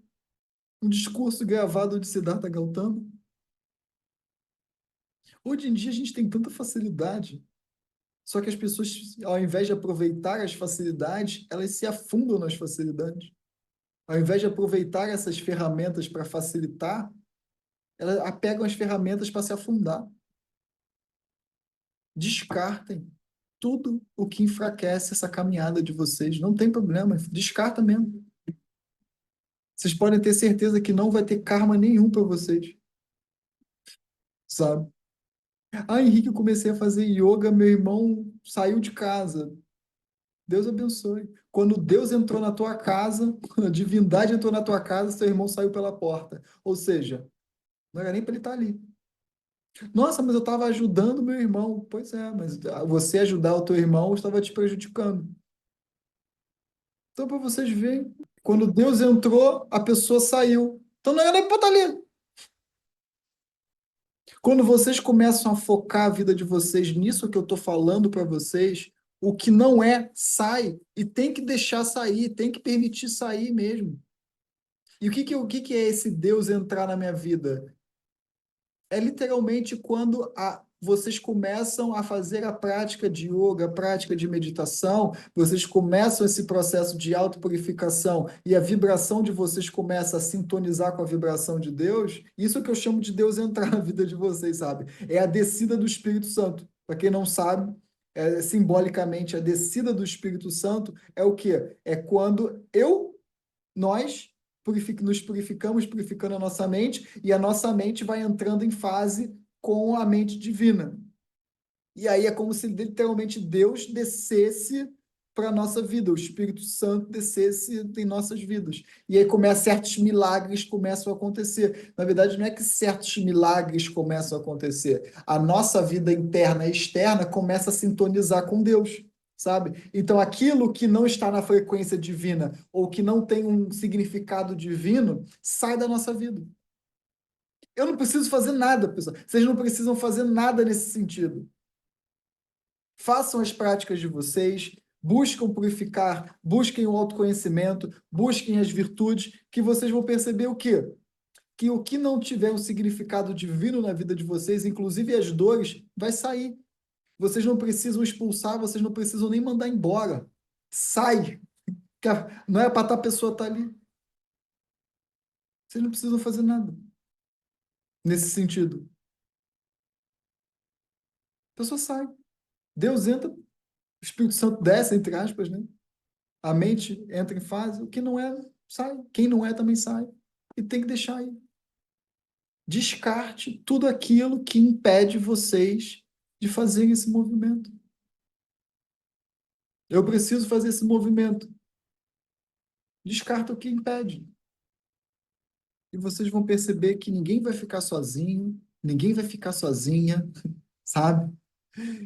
Um discurso gravado de Siddhartha Gautama. Hoje em dia a gente tem tanta facilidade, só que as pessoas, ao invés de aproveitar as facilidades, elas se afundam nas facilidades. Ao invés de aproveitar essas ferramentas para facilitar, elas pegam as ferramentas para se afundar. Descartem tudo o que enfraquece essa caminhada de vocês. Não tem problema, descarta mesmo. Vocês podem ter certeza que não vai ter karma nenhum para vocês, sabe? Ah, Henrique, eu comecei a fazer yoga, meu irmão saiu de casa. Deus abençoe. Quando Deus entrou na tua casa, quando a divindade entrou na tua casa, seu irmão saiu pela porta. Ou seja, não era nem para ele estar ali. Nossa, mas eu estava ajudando meu irmão. Pois é, mas você ajudar o teu irmão estava te prejudicando. Então, para vocês verem, quando Deus entrou, a pessoa saiu. Então não era nem para estar ali. Quando vocês começam a focar a vida de vocês nisso que eu estou falando para vocês, o que não é, sai. E tem que deixar sair, tem que permitir sair mesmo. E o que é esse Deus entrar na minha vida? É literalmente quando vocês começam a fazer a prática de yoga, a prática de meditação, vocês começam esse processo de autopurificação e a vibração de vocês começa a sintonizar com a vibração de Deus. Isso é que eu chamo de Deus entrar na vida de vocês, sabe? É a descida do Espírito Santo. Para quem não sabe, simbolicamente, a descida do Espírito Santo é o quê? É quando nós nos purificamos, purificando a nossa mente, e a nossa mente vai entrando em fase com a mente divina. E aí é como se literalmente Deus descesse para a nossa vida, o Espírito Santo descesse em nossas vidas. E aí certos milagres começam a acontecer. Na verdade, não é que certos milagres começam a acontecer. A nossa vida interna e externa começa a sintonizar com Deus, sabe? Então, aquilo que não está na frequência divina ou que não tem um significado divino, sai da nossa vida. Eu não preciso fazer nada, pessoal. Vocês não precisam fazer nada nesse sentido. Façam as práticas de vocês, buscam purificar, busquem o autoconhecimento, busquem as virtudes, que vocês vão perceber o quê? Que o que não tiver um significado divino na vida de vocês, inclusive as dores, vai sair. Vocês não precisam expulsar, vocês não precisam nem mandar embora. Sai! Não é para a pessoa estar ali. Vocês não precisam fazer nada nesse sentido. A pessoa sai. Deus entra, o Espírito Santo desce, entre aspas, né? A mente entra em fase, o que não é, sai. Quem não é também sai. E tem que deixar aí. Descarte tudo aquilo que impede vocês de fazer esse movimento. Eu preciso fazer esse movimento. Descarta o que impede. E vocês vão perceber que ninguém vai ficar sozinho, ninguém vai ficar sozinha, sabe?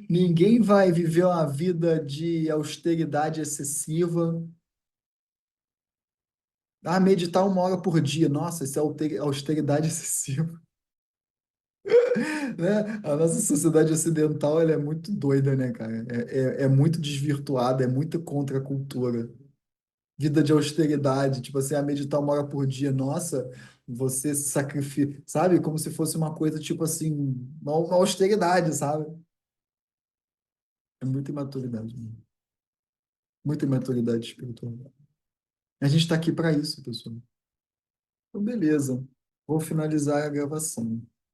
Ninguém vai viver uma vida de austeridade excessiva. Ah, meditar 1 hora por dia. Nossa, isso é austeridade excessiva. Né? A nossa sociedade ocidental, ela é muito doida, né, cara? É muito desvirtuada, é muito contra a cultura. Vida de austeridade, tipo assim, a meditar 1 hora por dia, nossa, você se sacrifica, sabe? Como se fosse uma coisa, tipo assim, uma austeridade, sabe? É muita imaturidade, né? Muita imaturidade espiritual. A gente está aqui para isso, pessoal. Então, beleza. Vou finalizar a gravação.